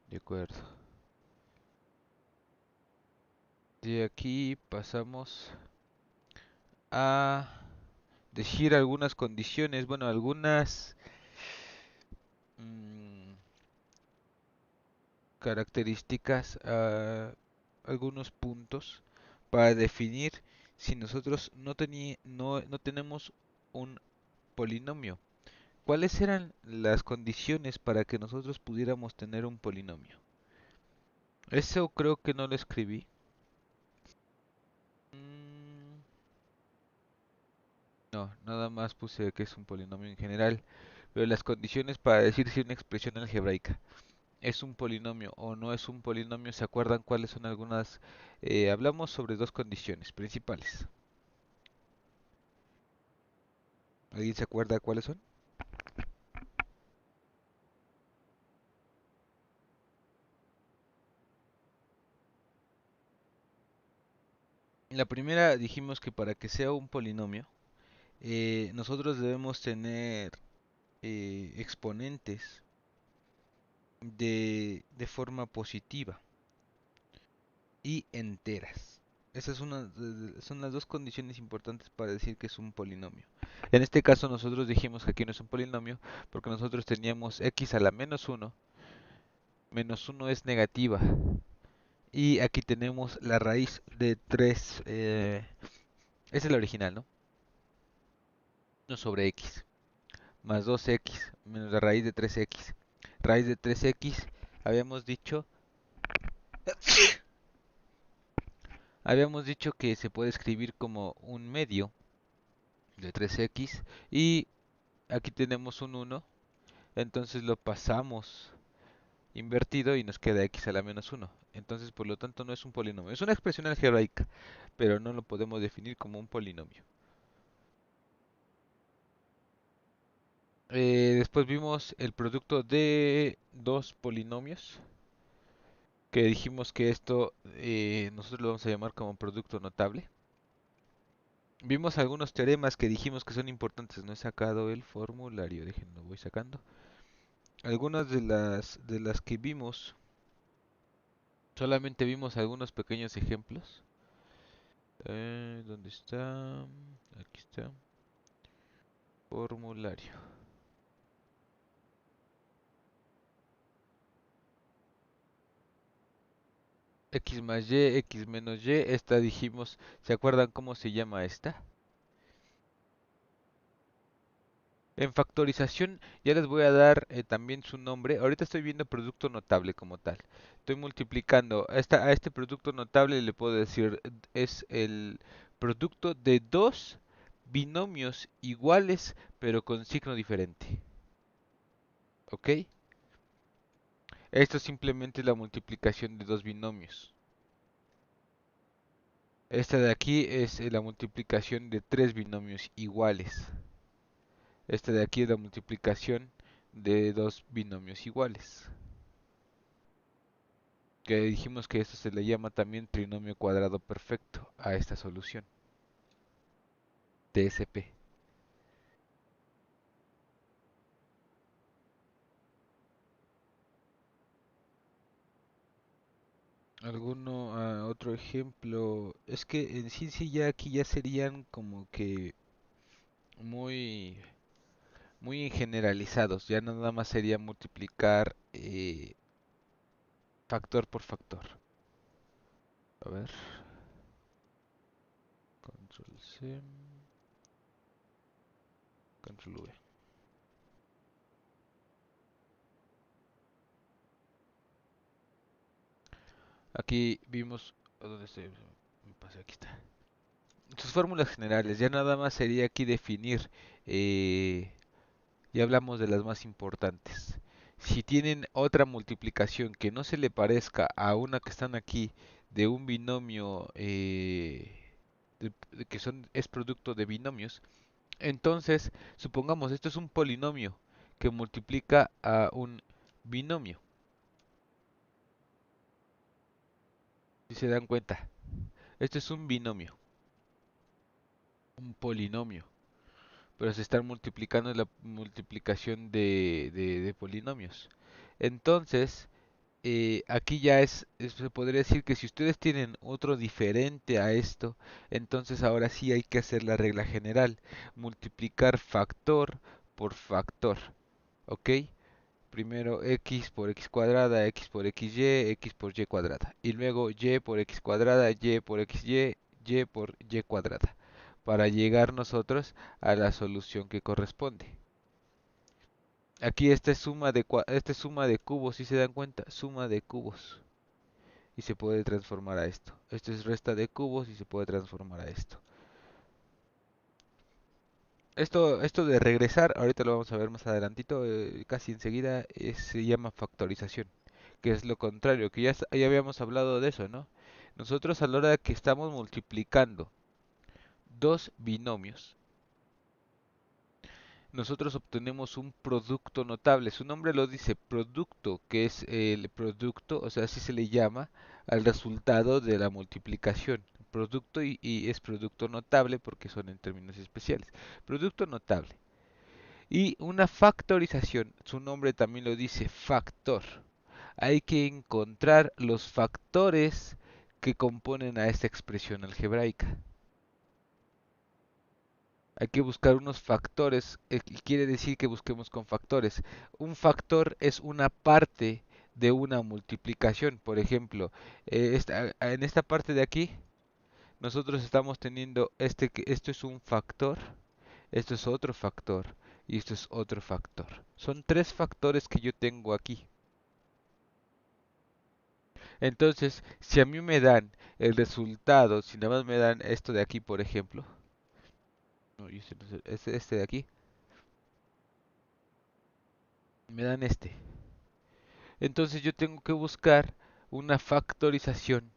De acuerdo. De aquí pasamos a decir algunas condiciones, bueno, algunas mm, características, algunos puntos para definir si nosotros no tenemos un polinomio. ¿Cuáles eran las condiciones para que nosotros pudiéramos tener un polinomio? Eso creo que no lo escribí. Mm, no, nada más puse que es un polinomio en general. Pero las condiciones para decir si una expresión algebraica es un polinomio o no es un polinomio, ¿se acuerdan cuáles son algunas? Hablamos sobre dos condiciones principales. ¿Alguien se acuerda cuáles son? La primera dijimos que para que sea un polinomio, nosotros debemos tener exponentes de forma positiva y enteras. Esas son las dos condiciones importantes para decir que es un polinomio. En este caso nosotros dijimos que aquí no es un polinomio porque nosotros teníamos x a la -1, -1 es negativa, y aquí tenemos la raíz de 3, esa es la original, ¿no? 1 sobre x, más 2x, menos la raíz de 3x. Raíz de 3x, habíamos dicho, habíamos dicho que se puede escribir como un medio de 3x, y aquí tenemos un 1, entonces lo pasamos invertido y nos queda x a la -1. Entonces, por lo tanto, no es un polinomio. Es una expresión algebraica, pero no lo podemos definir como un polinomio. Después vimos el producto de dos polinomios, que dijimos que esto nosotros lo vamos a llamar como producto notable. Vimos algunos teoremas que dijimos que son importantes. No he sacado el formulario, déjenlo, voy sacando. Algunas de las que vimos, solamente vimos algunos pequeños ejemplos. ¿Dónde está? Aquí está. Formulario. X más y, x menos y. Esta dijimos, ¿se acuerdan cómo se llama esta? En factorización ya les voy a dar también su nombre. Ahorita estoy viendo producto notable como tal. Estoy multiplicando. A este producto notable le puedo decir es el producto de dos binomios iguales pero con signo diferente. ¿Ok? Esto simplemente es la multiplicación de dos binomios. Esta de aquí es la multiplicación de tres binomios iguales. Esta de aquí es la multiplicación de dos binomios iguales. Que dijimos que esto se le llama también trinomio cuadrado perfecto a esta solución. TSP. ¿Alguno otro ejemplo? Es que en sí ya aquí ya serían como que muy muy generalizados. Ya nada más sería multiplicar factor por factor. A ver. Control C, Control V. Aquí vimos. ¿Dónde estoy? Me pasé, aquí está. Sus fórmulas generales. Ya nada más sería aquí definir. Ya hablamos de las más importantes. Si tienen otra multiplicación que no se le parezca a una que están aquí de un binomio que es producto de binomios, entonces supongamos esto es un polinomio que multiplica a un binomio. Si se dan cuenta, esto es un binomio, un polinomio, pero se están multiplicando la multiplicación de polinomios. Entonces, aquí ya se podría decir que si ustedes tienen otro diferente a esto, entonces ahora sí hay que hacer la regla general, multiplicar factor por factor, ¿ok? Primero x por x cuadrada, x por xy, x por y cuadrada, y luego y por x cuadrada, y por xy, y por y cuadrada, para llegar nosotros a la solución que corresponde. Aquí esta es suma de cubos, si se dan cuenta, suma de cubos. Y se puede transformar a esto. Esto es resta de cubos y se puede transformar a esto. Esto de regresar, ahorita lo vamos a ver más adelantito, casi enseguida, se llama factorización, que es lo contrario, que ya habíamos hablado de eso, ¿no? Nosotros a la hora de que estamos multiplicando dos binomios, nosotros obtenemos un producto notable. Su nombre lo dice, producto, que es el producto, o sea, así se le llama al resultado de la multiplicación. Producto y es producto notable porque son en términos especiales. Producto notable. Y una factorización, su nombre también lo dice, factor. Hay que encontrar los factores que componen a esta expresión algebraica. Hay que buscar unos factores, y quiere decir que busquemos con factores. Un factor es una parte de una multiplicación. Por ejemplo, en esta parte de aquí, nosotros estamos teniendo esto es un factor, esto es otro factor y esto es otro factor. Son tres factores que yo tengo aquí. Entonces, si a mí me dan el resultado, si nada más me dan esto de aquí, por ejemplo, no, este de aquí, me dan este. Entonces yo tengo que buscar una factorización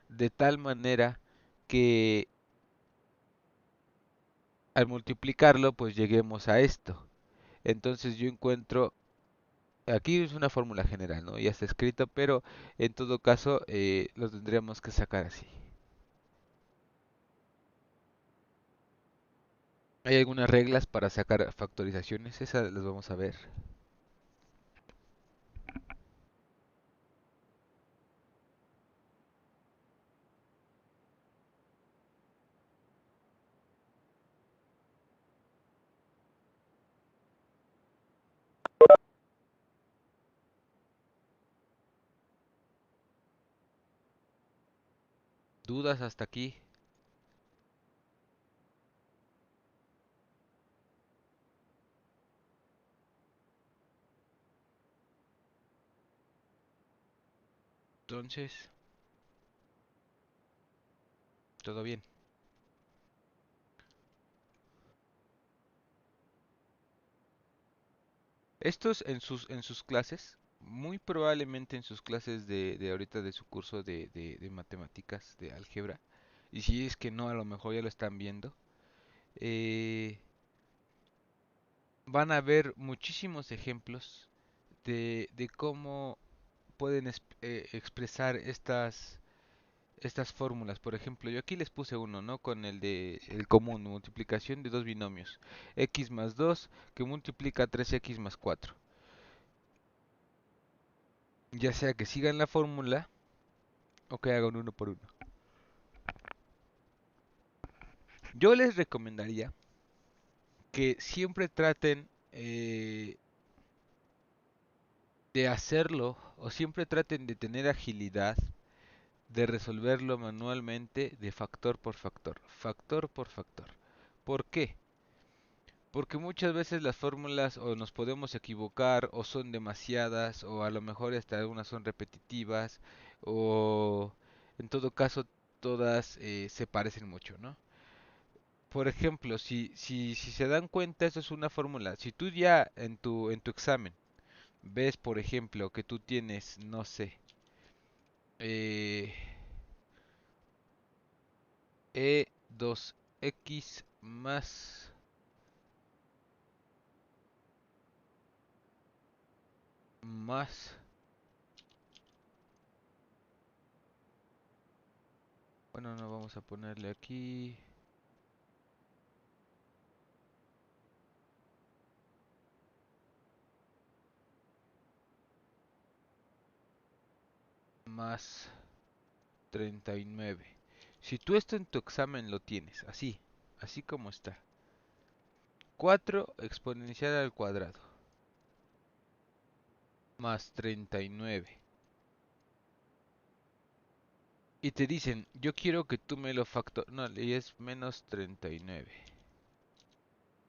de tal manera que al multiplicarlo pues lleguemos a esto. Entonces yo encuentro, aquí es una fórmula general, ¿no? Ya está escrito, pero en todo caso lo tendríamos que sacar así. Hay algunas reglas para sacar factorizaciones, esas las vamos a ver. ¿Dudas hasta aquí? Entonces, todo bien. Estos en sus clases, muy probablemente en sus clases de ahorita de su curso de matemáticas, de álgebra, y si es que no, a lo mejor ya lo están viendo, eh, van a ver muchísimos ejemplos de cómo pueden expresar estas fórmulas. Por ejemplo, yo aquí les puse uno, ¿no? Con el común, multiplicación de dos binomios, x más 2 que multiplica 3x más 4. Ya sea que sigan la fórmula o que hagan uno por uno. Yo les recomendaría que siempre traten de hacerlo o siempre traten de tener agilidad de resolverlo manualmente de factor por factor, factor por factor. ¿Por qué? Porque muchas veces las fórmulas o nos podemos equivocar o son demasiadas o a lo mejor hasta algunas son repetitivas o en todo caso todas se parecen mucho, ¿no? Por ejemplo, si se dan cuenta, eso es una fórmula. Si tú ya en tu examen ves, por ejemplo, que tú tienes, no sé, eh, e2x más, bueno, no vamos a ponerle aquí, más 39. Si tú esto en tu examen lo tienes, así, así como está. 4 exponencial al cuadrado más 39. Y te dicen, yo quiero que tú me lo factor... No, y es menos 39.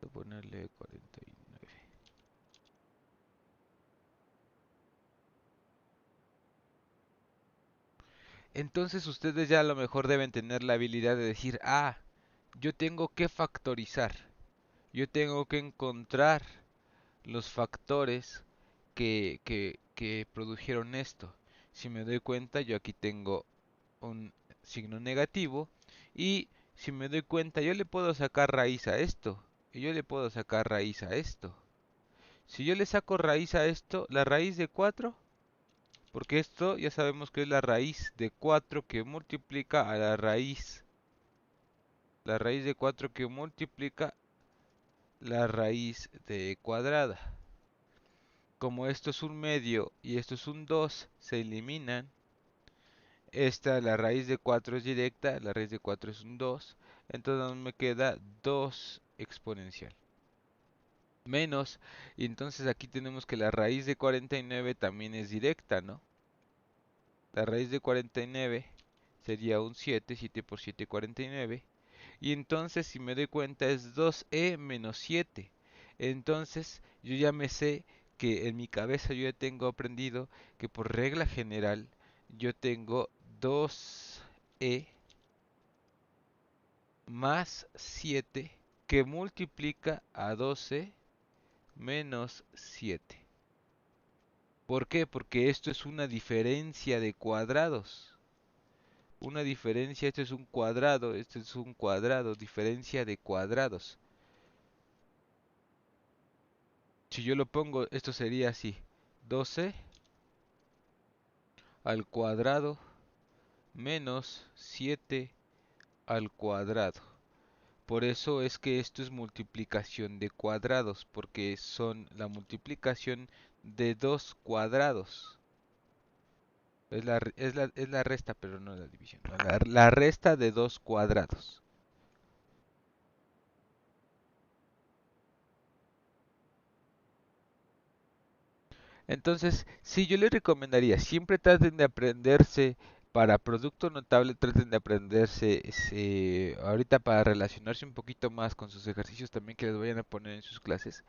Voy a ponerle 49. Entonces ustedes ya a lo mejor deben tener la habilidad de decir, ah, yo tengo que factorizar. Yo tengo que encontrar los factores que produjeron esto. Si me doy cuenta, yo aquí tengo un signo negativo y si me doy cuenta, yo le puedo sacar raíz a esto y yo le puedo sacar raíz a esto. Si yo le saco raíz a esto, la raíz de 4, porque esto ya sabemos que es la raíz de 4 que multiplica a la raíz de 4 que multiplica la raíz de cuadrada. Como esto es un medio y esto es un 2, se eliminan. Esta, la raíz de 4 es directa, la raíz de 4 es un 2, entonces me queda 2 exponencial. Menos, y entonces aquí tenemos que la raíz de 49 también es directa, ¿no? La raíz de 49 sería un 7, 7 por 7, 49. Y entonces, si me doy cuenta, es 2e menos 7. Entonces, yo ya me sé que en mi cabeza yo ya tengo aprendido que por regla general yo tengo 2e más 7 que multiplica a 12 menos 7. ¿Por qué? Porque esto es una diferencia de cuadrados. Una diferencia, esto es un cuadrado, diferencia de cuadrados. Si yo lo pongo, esto sería así, 12 al cuadrado menos 7 al cuadrado. Por eso es que esto es multiplicación de cuadrados, porque son la multiplicación de dos cuadrados. Es la resta, pero no la división. No, la resta de dos cuadrados. Entonces, sí, yo les recomendaría, siempre traten de aprenderse para producto notable, traten de aprenderse ahorita para relacionarse un poquito más con sus ejercicios también que les vayan a poner en sus clases,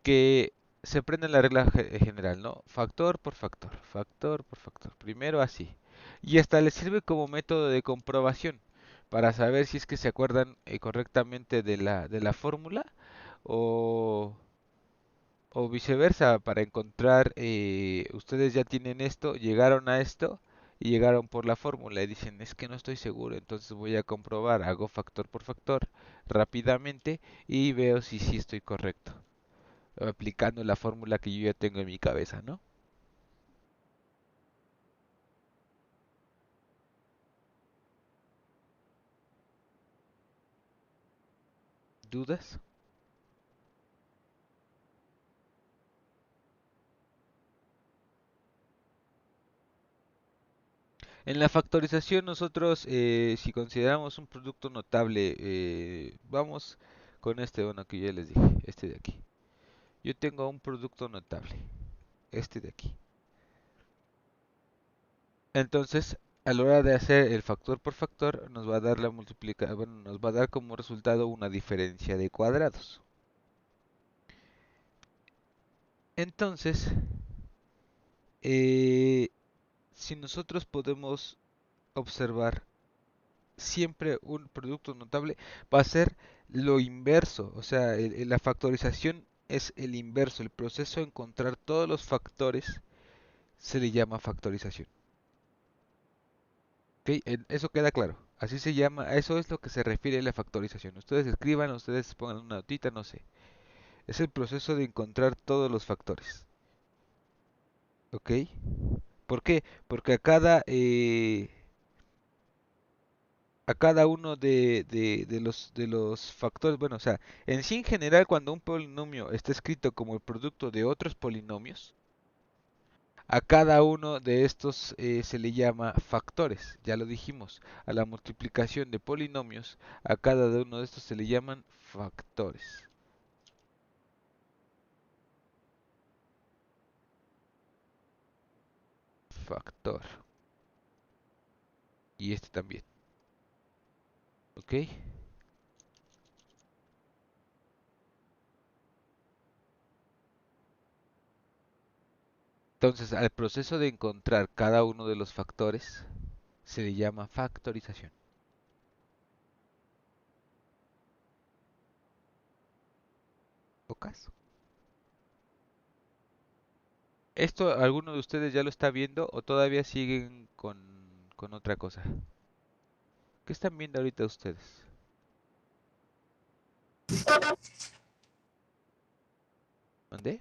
que se aprendan la regla general, ¿no? Factor por factor, factor por factor. Primero así. Y hasta les sirve como método de comprobación para saber si es que se acuerdan correctamente de la fórmula o o viceversa, para encontrar, ustedes ya tienen esto, llegaron a esto y llegaron por la fórmula y dicen, es que no estoy seguro, entonces voy a comprobar, hago factor por factor rápidamente y veo si sí estoy correcto, aplicando la fórmula que yo ya tengo en mi cabeza, ¿no? ¿Dudas? En la factorización nosotros, si consideramos un producto notable, vamos con este, bueno, que ya les dije, este de aquí. Yo tengo un producto notable, este de aquí. Entonces, a la hora de hacer el factor por factor, nos va a dar bueno, nos va a dar como resultado una diferencia de cuadrados. Entonces, eh, si nosotros podemos observar siempre un producto notable, va a ser lo inverso, o sea, la factorización es el inverso, el proceso de encontrar todos los factores se le llama factorización. ¿Ok? Eso queda claro. Así se llama, a eso es lo que se refiere la factorización. Ustedes escriban, ustedes pongan una notita, no sé. Es el proceso de encontrar todos los factores. ¿Ok? ¿Por qué? Porque a cada uno de los factores, bueno, o sea, en sí en general cuando un polinomio está escrito como el producto de otros polinomios, A cada uno de estos se le llama factores, ya lo dijimos. A la multiplicación de polinomios, a cada uno de estos se le llaman factores. Factor. Y este también. ¿Ok? Entonces, al proceso de encontrar cada uno de los factores se le llama factorización. ¿Pocas? ¿Esto alguno de ustedes ya lo está viendo o todavía siguen con otra cosa? ¿Qué están viendo ahorita ustedes? ¿Dónde?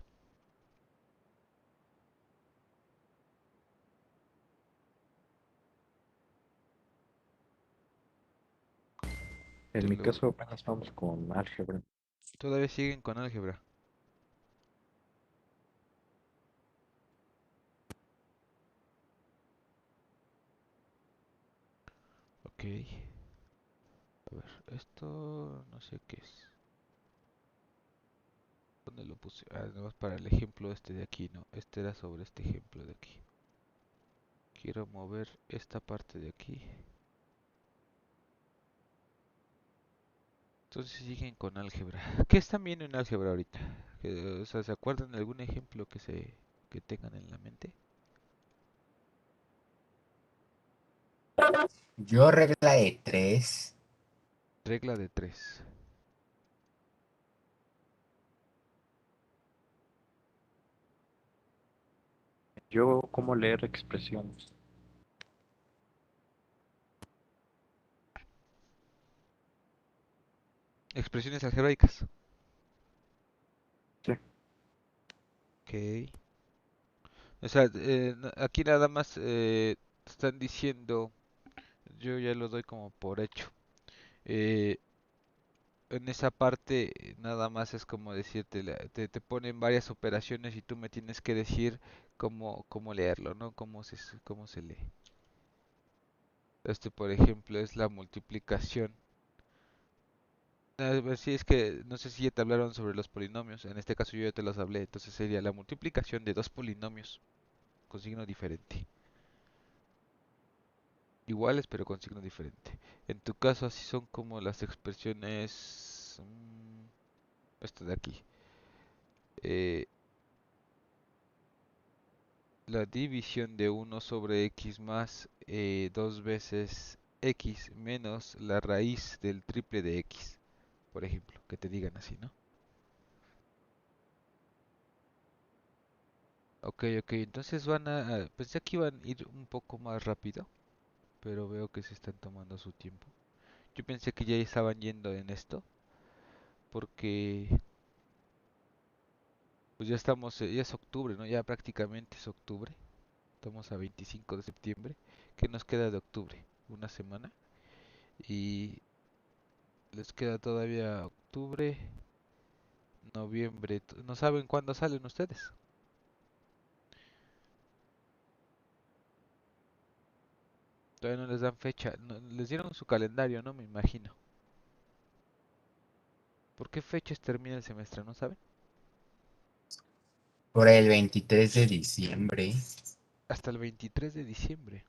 En Te mi lo- caso apenas vamos con álgebra. Todavía siguen con álgebra. Ok. A ver, esto no sé qué es. ¿Dónde lo puse? Ah, no, para el ejemplo este de aquí, no. Este era sobre este ejemplo de aquí. Quiero mover esta parte de aquí. Entonces siguen con álgebra. ¿Qué están viendo en álgebra ahorita? O sea, ¿se acuerdan de algún ejemplo que tengan en la mente? Yo regla de tres. Regla de tres. Yo, ¿cómo leer expresiones? Expresiones algebraicas. Sí. Ok. O sea, aquí nada más están diciendo, yo ya lo doy como por hecho. Eh, en esa parte nada más es como decirte, te ponen varias operaciones y tú me tienes que decir cómo leerlo, ¿no? Cómo se lee. Este, por ejemplo, es la multiplicación. A ver si es que, no sé si ya te hablaron sobre los polinomios, en este caso yo ya te los hablé, entonces sería la multiplicación de dos polinomios con signo diferente. Iguales pero con signo diferente. En tu caso así son como las expresiones... esto de aquí. Eh, la división de uno sobre x más 2 veces x menos la raíz del triple de x, por ejemplo, que te digan así, ¿no? Ok, ok, entonces pensé que iban a ir un poco más rápido, pero veo que se están tomando su tiempo. Yo pensé que ya estaban yendo en esto, porque pues ya estamos, ya es octubre, ¿no? Ya prácticamente es octubre. Estamos a 25 de septiembre. ¿Qué nos queda de octubre? Una semana. Y les queda todavía octubre, noviembre. ¿No saben cuándo salen ustedes? Todavía no les dan fecha. Les dieron su calendario, ¿no? Me imagino. ¿Por qué fechas termina el semestre? ¿No saben? Por el 23 de diciembre. Hasta el 23 de diciembre.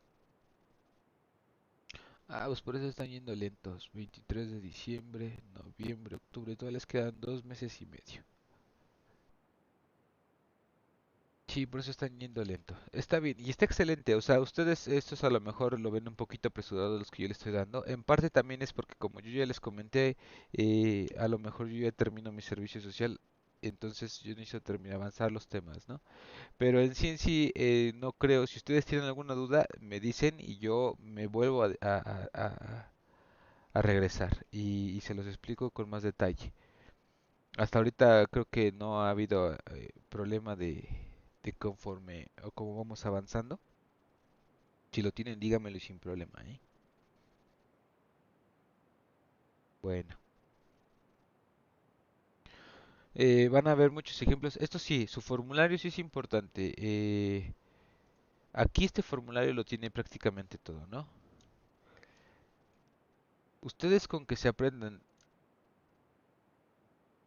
Ah, pues por eso están yendo lentos. 23 de diciembre, noviembre, octubre. Todavía les quedan 2 meses y medio. Sí, por eso están yendo lento. Está bien, y está excelente. O sea, ustedes estos a lo mejor lo ven un poquito apresurado los que yo les estoy dando. En parte también es porque como yo ya les comenté, a lo mejor yo ya termino mi servicio social. Entonces yo necesito terminar avanzar los temas, ¿no? Pero en sí, no creo. Si ustedes tienen alguna duda, me dicen y yo me vuelvo a regresar y se los explico con más detalle. Hasta ahorita creo que no ha habido problema de conforme o como vamos avanzando. Si lo tienen, dígamelo y sin problema, ¿eh? Bueno, van a ver muchos ejemplos. Esto sí, su formulario sí es importante. Aquí este formulario lo tiene prácticamente todo, ¿no? Ustedes con que se aprendan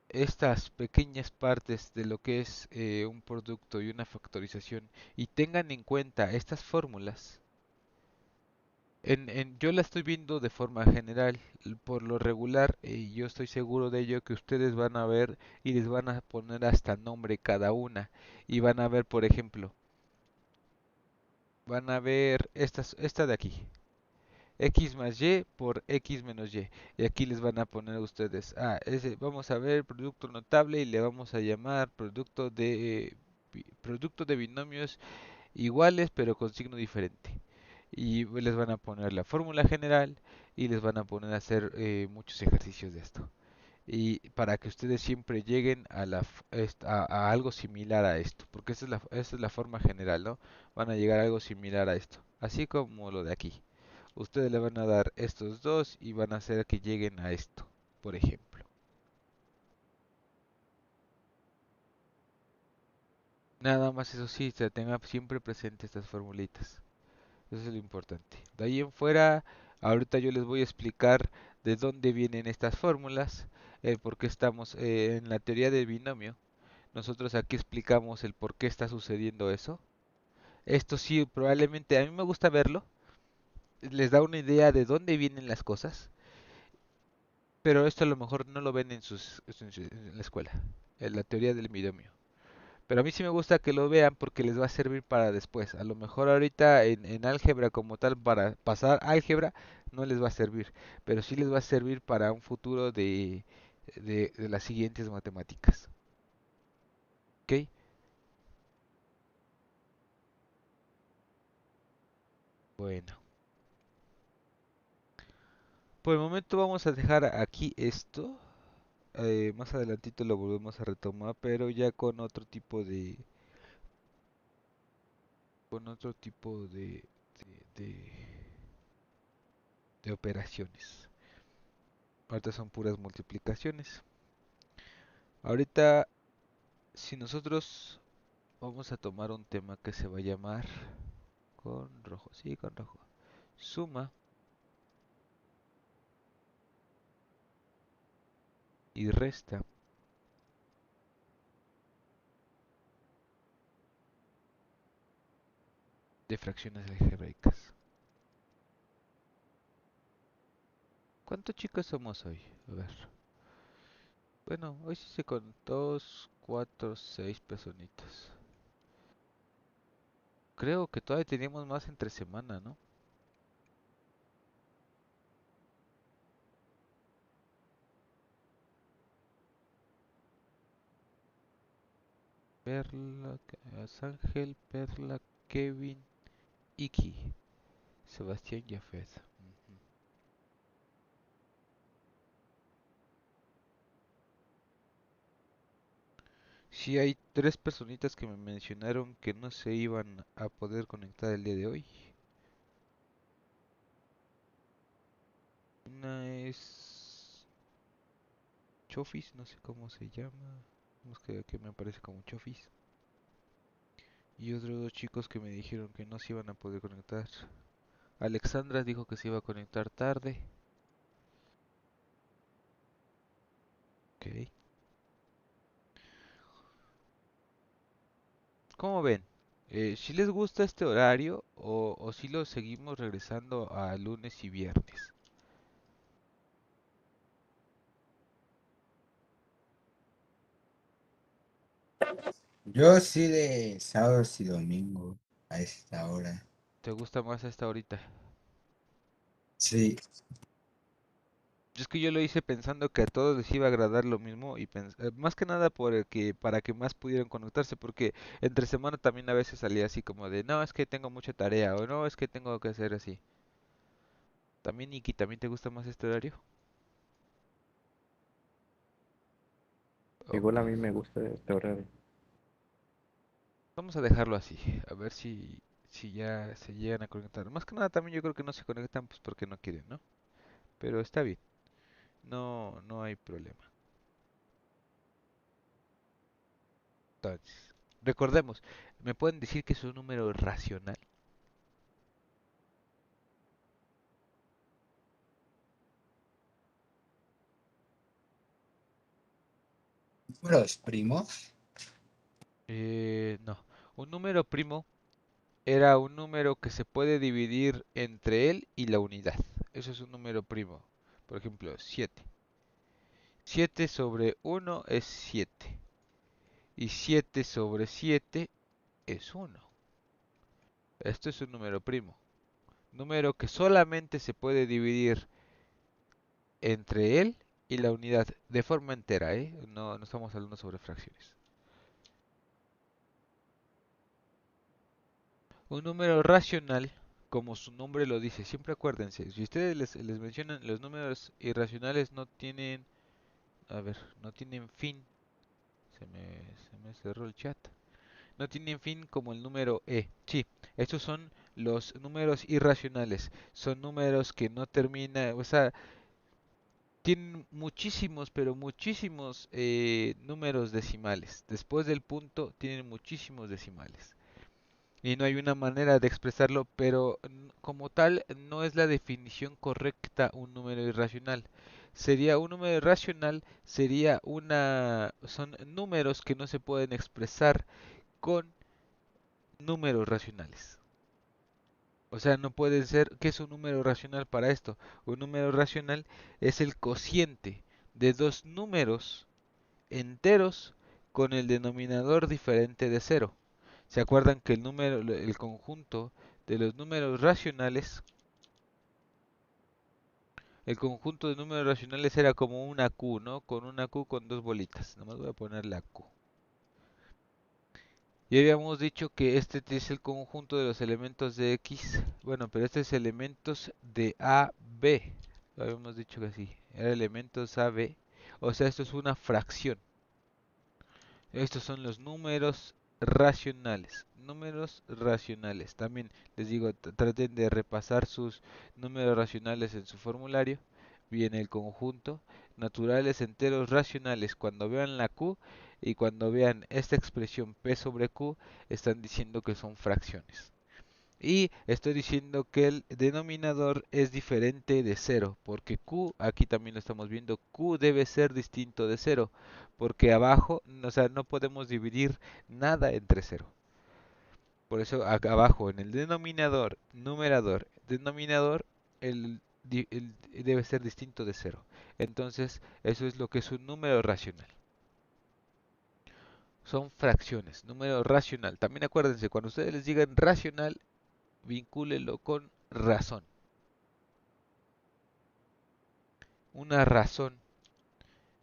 estas pequeñas partes de lo que es un producto y una factorización y tengan en cuenta estas fórmulas, yo la estoy viendo de forma general, por lo regular, y yo estoy seguro de ello que ustedes van a ver y les van a poner hasta nombre cada una y van a ver, por ejemplo, van a ver esta de aquí, x más y por x menos y. Y aquí les van a poner a ustedes, vamos a ver producto notable y le vamos a llamar producto de binomios iguales pero con signo diferente. Y les van a poner la fórmula general y les van a poner a hacer muchos ejercicios de esto. Y para que ustedes siempre lleguen a algo similar a esto, porque esa es la forma general, ¿no? Van a llegar a algo similar a esto, así como lo de aquí. Ustedes le van a dar estos dos y van a hacer que lleguen a esto, por ejemplo. Nada más eso sí, se tenga siempre presente estas formulitas. Eso es lo importante. De ahí en fuera, ahorita yo les voy a explicar de dónde vienen estas fórmulas, por qué estamos en la teoría del binomio. Nosotros aquí explicamos el por qué está sucediendo eso. Esto sí, probablemente a mí me gusta verlo, les da una idea de dónde vienen las cosas, pero esto a lo mejor no lo ven en la escuela, en la teoría del binomio. Pero a mí sí me gusta que lo vean porque les va a servir para después. A lo mejor ahorita en álgebra como tal, para pasar álgebra, no les va a servir. Pero sí les va a servir para un futuro de las siguientes matemáticas. ¿Ok? Bueno. Por el momento vamos a dejar aquí esto. Más adelantito lo volvemos a retomar, pero ya con otro tipo con otro tipo de operaciones. Ahorita son puras multiplicaciones. Ahorita, si nosotros vamos a tomar un tema que se va a llamar con rojo, sí, con rojo. Suma y resta de fracciones algebraicas. ¿Cuántos chicos somos hoy? A ver. Bueno, hoy sí se con 2, 4, 6 personitas. Creo que todavía teníamos más entre semana, ¿no? Perla, Ángel, Perla, Kevin, Iki, Sebastián y Afed. Ujú. Sí, hay tres personitas que me mencionaron que no se iban a poder conectar el día de hoy. Una es Chofis, no sé cómo se llama. Que me aparece como Chofis. Y otros dos chicos que me dijeron que no se iban a poder conectar. Alexandra dijo que se iba a conectar tarde. Ok. ¿Cómo ven? ¿Si les gusta este horario o si lo seguimos regresando a lunes y viernes? Yo sí de sábados y domingo a esta hora. ¿Te gusta más esta horita? Sí, Es que yo lo hice pensando que a todos les iba a agradar lo mismo y más que nada para que más pudieran conectarse, porque entre semana también a veces salía así como de, no, es que tengo mucha tarea o no, es que tengo que hacer así. También, Nikki, ¿también te gusta más este horario? Igual Ok, a mí me gusta este horario. vamos a dejarlo así, a ver si ya se llegan a conectar. Más que nada también yo creo que no se conectan pues porque no quieren, ¿no? Pero está bien, no hay problema. Entonces, recordemos, ¿me pueden decir que es un número racional? Números primos. No. Un número primo era un número que se puede dividir entre él y la unidad. Eso es un número primo. Por ejemplo, 7. 7 sobre 1 es 7. Y 7 sobre 7 es 1. Esto es un número primo. Número que solamente se puede dividir entre él y la unidad de forma entera, ¿eh? No estamos hablando sobre fracciones. Un número racional, como su nombre lo dice, siempre acuérdense, si ustedes les mencionan los números irracionales no tienen, a ver, no tienen fin, se me cerró el chat, no tienen fin como el número e. Sí, estos son los números irracionales, son números que no terminan, o sea, tienen muchísimos, pero muchísimos números decimales. Después del punto tienen muchísimos decimales. Y no hay una manera de expresarlo, pero como tal no es la definición correcta un número irracional. Sería un número irracional, son números que no se pueden expresar con números racionales. O sea, no puede ser, ¿qué es un número racional para esto? Un número racional es el cociente de dos números enteros con el denominador diferente de cero. ¿Se acuerdan que el conjunto de los números racionales, el conjunto de números racionales era como una Q, ¿no? Con una Q con dos bolitas. Nomás voy a poner la Q. Y habíamos dicho que este es el conjunto de los elementos de X. Bueno, pero este es elementos de A, B. Lo habíamos dicho que sí. Era elementos A, B. O sea, esto es una fracción. Estos son los números racionales. Números racionales. También les digo, traten de repasar sus números racionales en su formulario. Viene el conjunto. Naturales enteros racionales. Cuando vean la Q y cuando vean esta expresión P sobre Q, están diciendo que son fracciones. Y estoy diciendo que el denominador es diferente de cero, porque Q, aquí también lo estamos viendo, Q debe ser distinto de cero, porque abajo, o sea, no podemos dividir nada entre cero. Por eso acá abajo en el denominador, numerador, denominador, debe ser distinto de cero. Entonces, eso es lo que es un número racional. Son fracciones, número racional. También acuérdense, cuando ustedes les digan racional, vincúlelo con razón. Una razón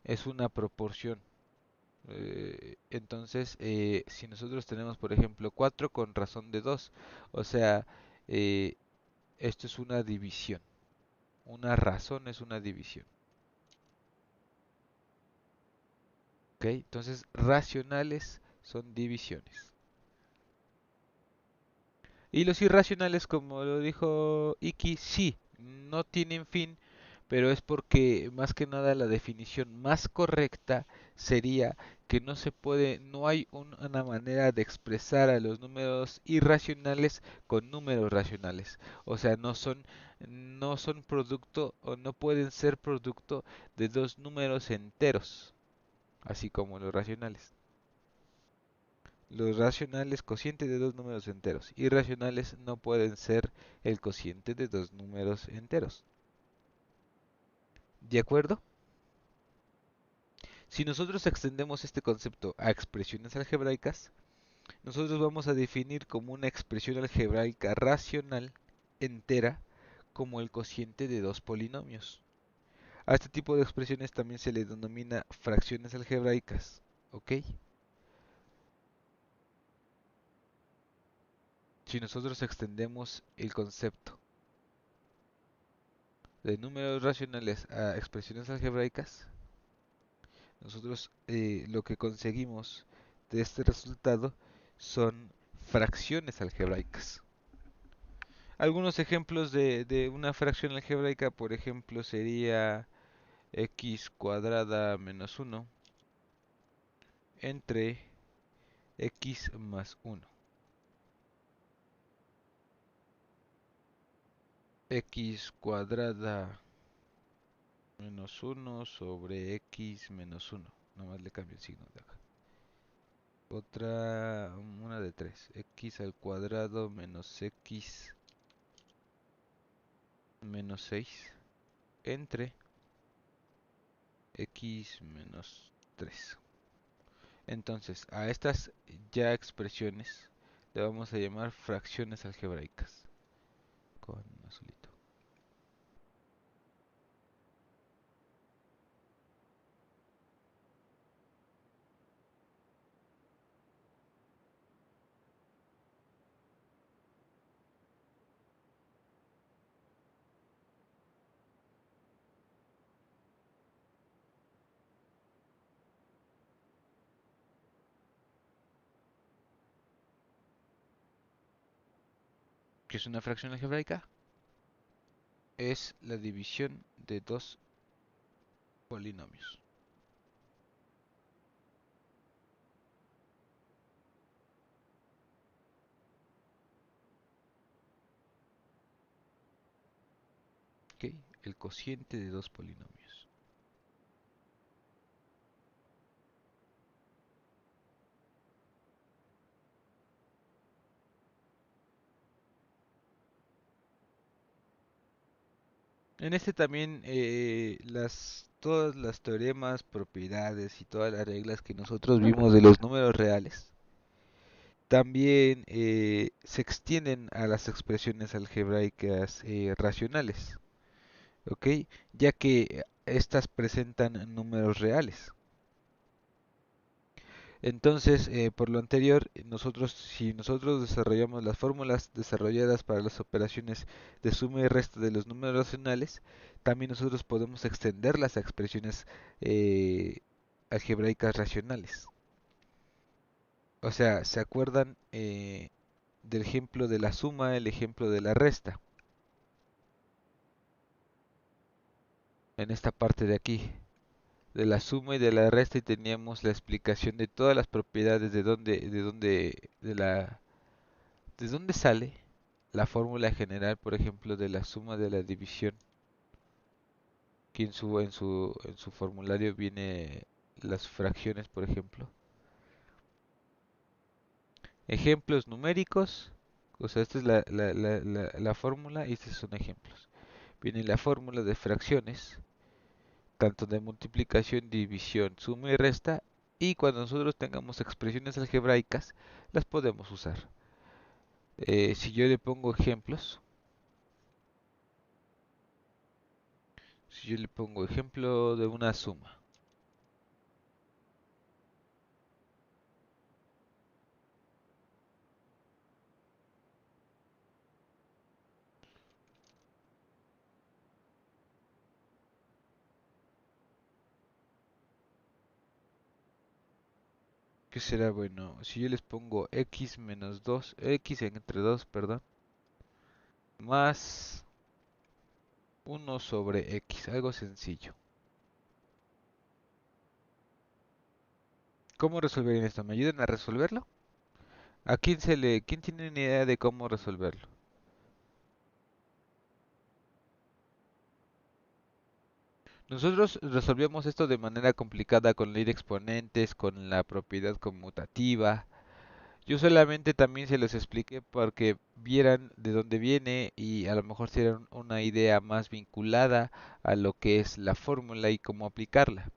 es una proporción. Entonces, si nosotros tenemos, por ejemplo, 4 con razón de 2, o sea, eh, esto es una división. Una razón es una división. ¿Ok? Entonces, racionales son divisiones. Y los irracionales, como lo dijo Iki, sí, no tienen fin, pero es porque más que nada la definición más correcta sería que no se puede, no hay una manera de expresar a los números irracionales con números racionales. O sea, no son producto o no pueden ser producto de dos números enteros, así como los racionales. Los racionales cocientes de dos números enteros. Irracionales no pueden ser el cociente de dos números enteros. ¿De acuerdo? Si nosotros extendemos este concepto a expresiones algebraicas, nosotros vamos a definir como una expresión algebraica racional entera como el cociente de dos polinomios. A este tipo de expresiones también se le denomina fracciones algebraicas. ¿Ok? Si nosotros extendemos el concepto de números racionales a expresiones algebraicas, nosotros lo que conseguimos de este resultado son fracciones algebraicas. Algunos ejemplos de una fracción algebraica, por ejemplo, sería x cuadrada menos 1 entre x más 1. X cuadrada menos 1 sobre x menos 1. nomás le cambio el signo de acá. Otra, una de 3. X al cuadrado menos X menos 6 entre X menos 3. Entonces, a estas ya expresiones le vamos a llamar fracciones algebraicas. Con azulito. ¿Qué es una fracción algebraica? Es la división de dos polinomios. ¿Ok? El cociente de dos polinomios. En este también todas las teoremas, propiedades y todas las reglas que nosotros vimos de los números reales también se extienden a las expresiones algebraicas racionales, ¿ok? Ya que estas presentan números reales. Entonces, por lo anterior, si nosotros desarrollamos las fórmulas desarrolladas para las operaciones de suma y resta de los números racionales, también nosotros podemos extenderlas a expresiones eh, algebraicas racionales. O sea, ¿se acuerdan del ejemplo de la suma, el ejemplo de la resta? En esta parte de aquí, de la suma y de la resta, y teníamos la explicación de todas las propiedades ¿de dónde sale la fórmula general, por ejemplo, de la suma de la división? Que en su formulario viene las fracciones, por ejemplo. Ejemplos numéricos, o sea, esta es la fórmula y estos son ejemplos. Viene la fórmula de fracciones, tanto de multiplicación, división, suma y resta, y cuando nosotros tengamos expresiones algebraicas, las podemos usar. Si yo le pongo ejemplos, si yo le pongo ejemplo de una suma, ¿qué será bueno? Si yo les pongo x menos 2, x entre 2, perdón, más 1 sobre x, algo sencillo. ¿Cómo resolverían esto? ¿Me ayudan a resolverlo? ¿Quién tiene una idea de cómo resolverlo? Nosotros resolvíamos esto de manera complicada con ley de exponentes, con la propiedad conmutativa. Yo solamente también se los expliqué porque vieran de dónde viene y a lo mejor se dieran una idea más vinculada a lo que es la fórmula y cómo aplicarla.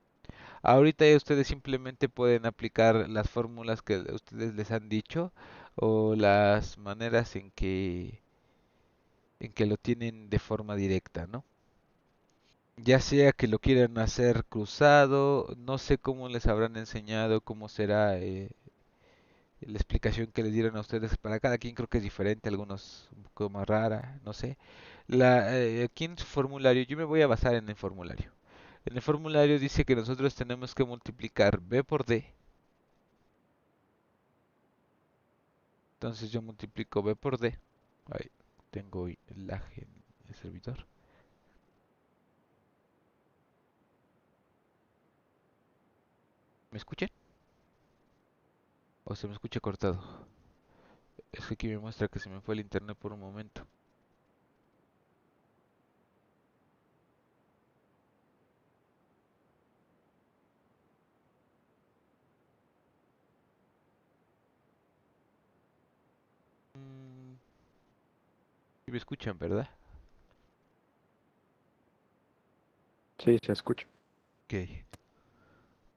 Ahorita ya ustedes simplemente pueden aplicar las fórmulas que ustedes les han dicho o las maneras en que lo tienen de forma directa, ¿no? Ya sea que lo quieran hacer cruzado, no sé cómo les habrán enseñado, cómo será la explicación que les dieron a ustedes. Para cada quien creo que es diferente, algunos un poco más rara, no sé. Aquí en su formulario, yo me voy a basar en el formulario. En el formulario dice que nosotros tenemos que multiplicar b por d. Entonces yo multiplico b por d. Ahí tengo el lag en el servidor. ¿Me escuchan? ¿O se me escucha cortado? Es que aquí me muestra que se me fue el internet por un momento. ¿Sí me escuchan, verdad? Sí, se escucha. Ok.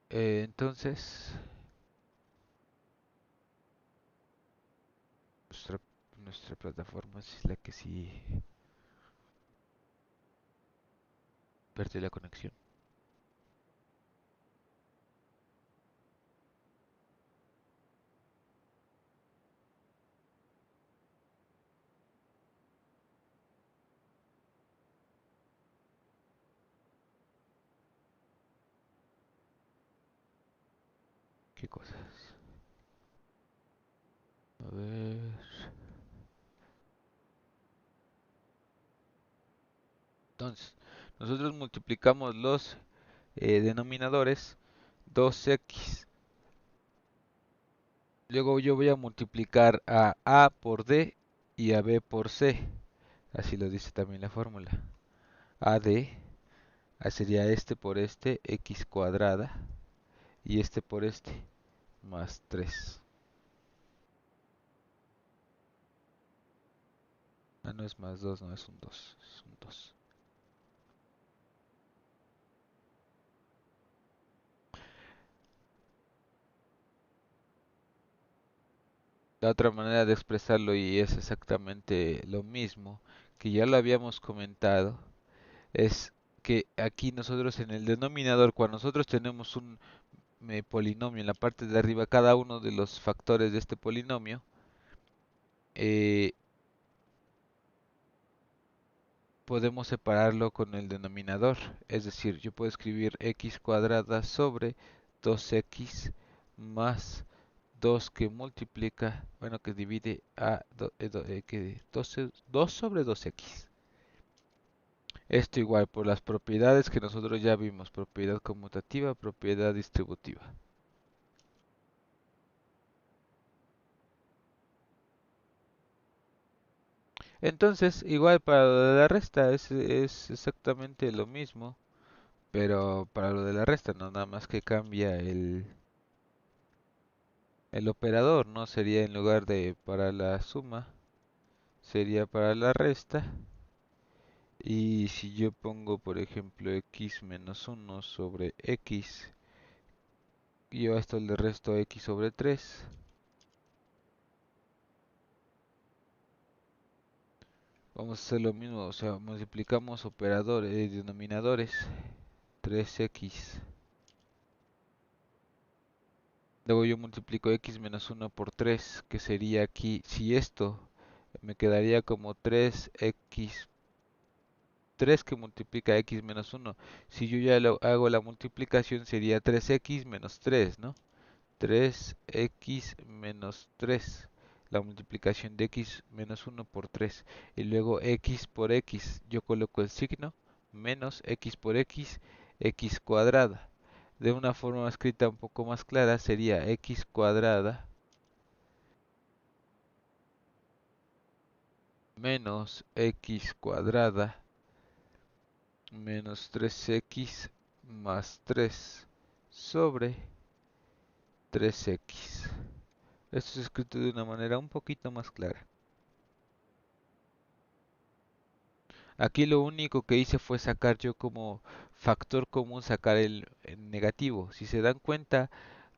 Entonces, nuestra, nuestra plataforma es la que sí pierde la conexión. ¿Qué cosas? A ver. Entonces, nosotros multiplicamos los denominadores 2x. Luego yo voy a multiplicar a A por D y a B por C. Así lo dice también la fórmula. AD sería este por este, x cuadrada, y este por este, más 3. Ah, no es más 2, no es un 2, es un 2. La otra manera de expresarlo, y es exactamente lo mismo, que ya lo habíamos comentado, es que aquí nosotros en el denominador, cuando nosotros tenemos un polinomio en la parte de arriba, cada uno de los factores de este polinomio, eh, podemos separarlo con el denominador. Es decir, yo puedo escribir x cuadrada sobre 2x más 2 que multiplica, bueno, que divide a que 2 sobre 2x. Esto igual por las propiedades que nosotros ya vimos, propiedad conmutativa, propiedad distributiva. Entonces, igual para lo de la resta es exactamente lo mismo, pero para lo de la resta no, nada más que cambia el operador, ¿no? Sería en lugar de para la suma, sería para la resta. Y si yo pongo, por ejemplo, x menos 1 sobre x, y yo a esto le resto x sobre 3, vamos a hacer lo mismo, o sea, multiplicamos operadores, denominadores, 3x. Luego yo multiplico x menos 1 por 3, que sería aquí, si esto me quedaría como 3x, 3 que multiplica x menos 1. Si yo ya lo hago la multiplicación sería 3x menos 3, ¿no? 3x menos 3. La multiplicación de x menos 1 por 3. Y luego x por x. Yo coloco el signo menos x por x, x cuadrada. De una forma escrita un poco más clara sería x cuadrada menos x cuadrada menos 3x más 3 sobre 3x. Esto es escrito de una manera un poquito más clara. Aquí lo único que hice fue sacar yo como factor común, sacar el negativo. Si se dan cuenta,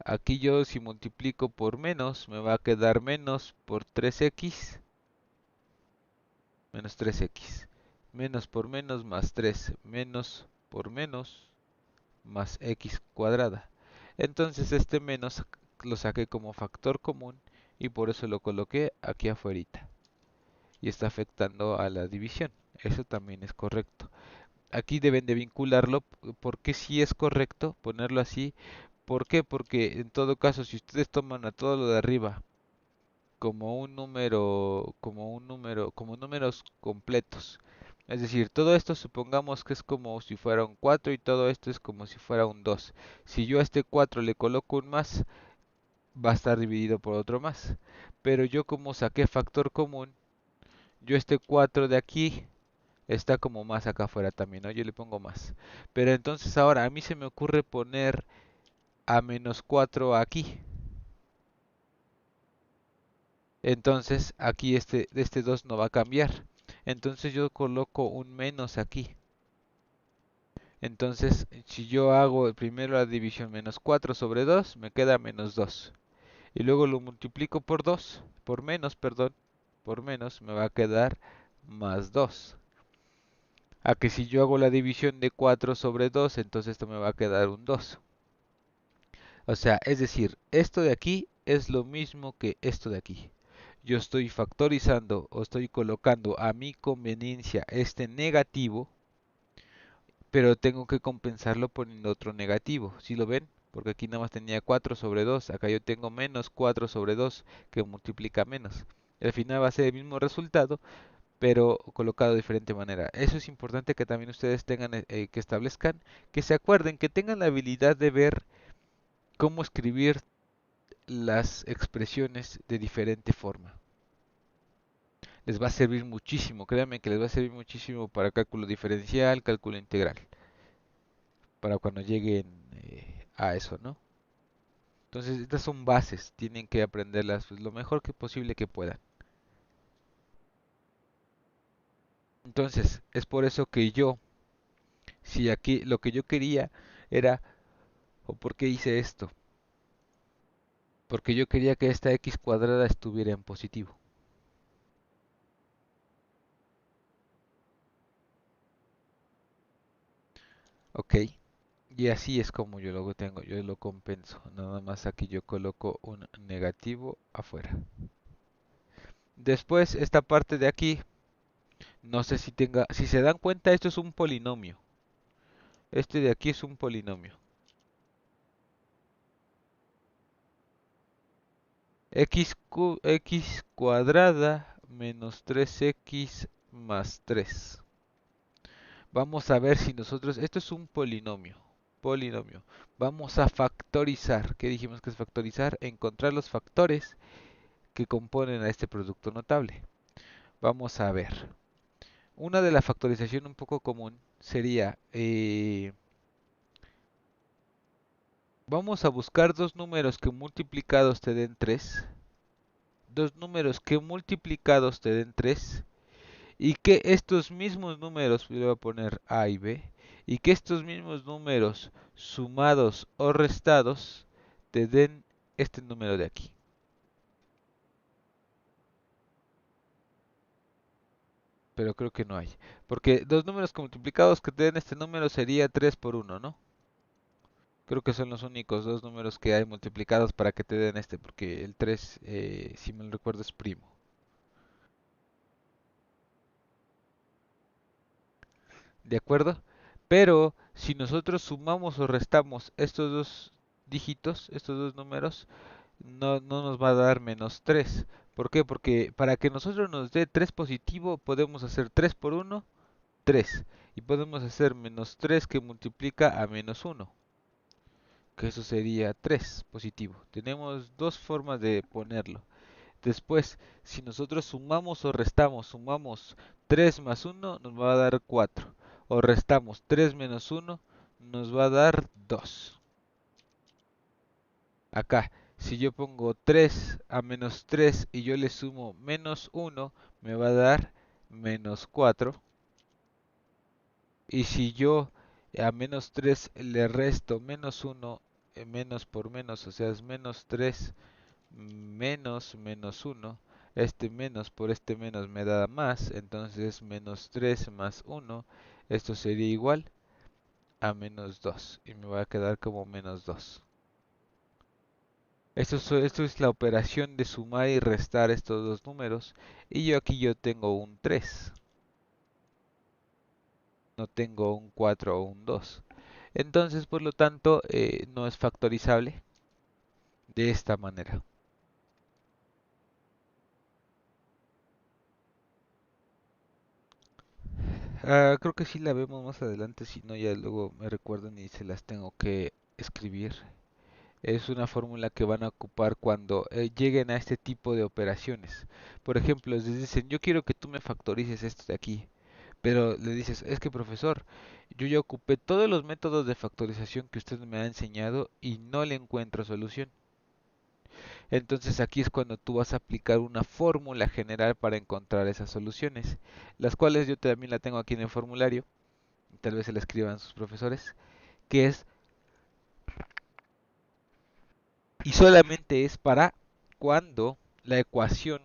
aquí yo si multiplico por menos, me va a quedar menos por 3x, menos 3x. Menos por menos más 3, menos por menos más x cuadrada. Entonces este menos lo saqué como factor común y por eso lo coloqué aquí afuera. Y está afectando a la división. Eso también es correcto. Aquí deben de vincularlo porque si es correcto ponerlo así. ¿Por qué? Porque en todo caso si ustedes toman a todo lo de arriba como números completos. Es decir, todo esto supongamos que es como si fuera un 4 y todo esto es como si fuera un 2. Si yo a este 4 le coloco un más, va a estar dividido por otro más. Pero yo como saqué factor común, yo este 4 de aquí está como más acá afuera también, ¿no? Yo le pongo más. Pero entonces ahora a mí se me ocurre poner a menos 4 aquí. Entonces aquí este 2 no va a cambiar. entonces yo coloco un menos aquí. Entonces, si yo hago primero la división menos 4 sobre 2, me queda menos 2. Y luego lo multiplico por 2, por menos, perdón, por menos, me va a quedar más 2. A que si yo hago la división de 4 sobre 2, entonces esto me va a quedar un 2. O sea, es decir, esto de aquí es lo mismo que esto de aquí. Yo estoy factorizando o estoy colocando a mi conveniencia este negativo, pero tengo que compensarlo poniendo otro negativo. ¿Sí lo ven? Porque aquí nada más tenía 4 sobre 2, acá yo tengo menos 4 sobre 2 que multiplica menos. Al final va a ser el mismo resultado, pero colocado de diferente manera. Eso es importante que también ustedes tengan, que establezcan, que se acuerden, que tengan la habilidad de ver cómo escribir las expresiones de diferente forma. Les va a servir muchísimo, créanme que les va a servir muchísimo para cálculo diferencial, cálculo integral, para cuando lleguen a eso, ¿no? Entonces, estas son bases, tienen que aprenderlas pues, lo mejor que posible que puedan. Entonces, es por eso que yo, si aquí lo que yo quería era, o por qué hice esto, porque yo quería que esta x cuadrada estuviera en positivo. Ok, y así es como yo lo tengo, yo lo compenso. Nada más aquí yo coloco un negativo afuera. Después, esta parte de aquí, no sé si tenga, si se dan cuenta, esto es un polinomio. Este de aquí es un polinomio. X cuadrada menos 3x más 3. Vamos a ver si nosotros, esto es un polinomio, polinomio. Vamos a factorizar. ¿Qué dijimos que es factorizar? Encontrar los factores que componen a este producto notable. Vamos a ver. Una de la factorización un poco común sería, vamos a buscar dos números que multiplicados te den 3. Dos números que multiplicados te den 3. Y que estos mismos números, le voy a poner A y B, y que estos mismos números sumados o restados te den este número de aquí. Pero creo que no hay. Porque dos números multiplicados que te den este número sería 3 por 1, ¿no? Creo que son los únicos dos números que hay multiplicados para que te den este, porque el 3, si me lo recuerdo, es primo. ¿De acuerdo? Pero si nosotros sumamos o restamos estos dos dígitos, estos dos números, no nos va a dar menos 3. ¿Por qué? Porque para que nosotros nos dé 3 positivo, podemos hacer 3 por 1, 3. Y podemos hacer menos 3 que multiplica a menos 1, que eso sería 3 positivo. Tenemos dos formas de ponerlo. Después, si nosotros sumamos o restamos, sumamos 3 más 1, nos va a dar 4. O restamos 3 menos 1, nos va a dar 2. Acá, si yo pongo 3 a menos 3 y yo le sumo menos 1, me va a dar menos 4. Y si yo a menos 3 le resto menos 1, menos por menos, o sea, es menos 3 menos menos 1. Este menos por este menos me da más, entonces menos 3 más 1. Esto sería igual a menos 2 y me va a quedar como menos 2. Esto es la operación de sumar y restar estos dos números. Y yo aquí yo tengo un 3. No tengo un 4 o un 2. Entonces, por lo tanto, no es factorizable de esta manera. Creo que sí la vemos más adelante, si no ya luego me recuerdan y se las tengo que escribir. Es una fórmula que van a ocupar cuando lleguen a este tipo de operaciones. Por ejemplo, les dicen, yo quiero que tú me factorices esto de aquí. Pero le dices, es que profesor, yo ya ocupé todos los métodos de factorización que usted me ha enseñado y no le encuentro solución. Entonces aquí es cuando tú vas a aplicar una fórmula general para encontrar esas soluciones, las cuales yo también la tengo aquí en el formulario, tal vez se la escriban sus profesores, que es, y solamente es para cuando la ecuación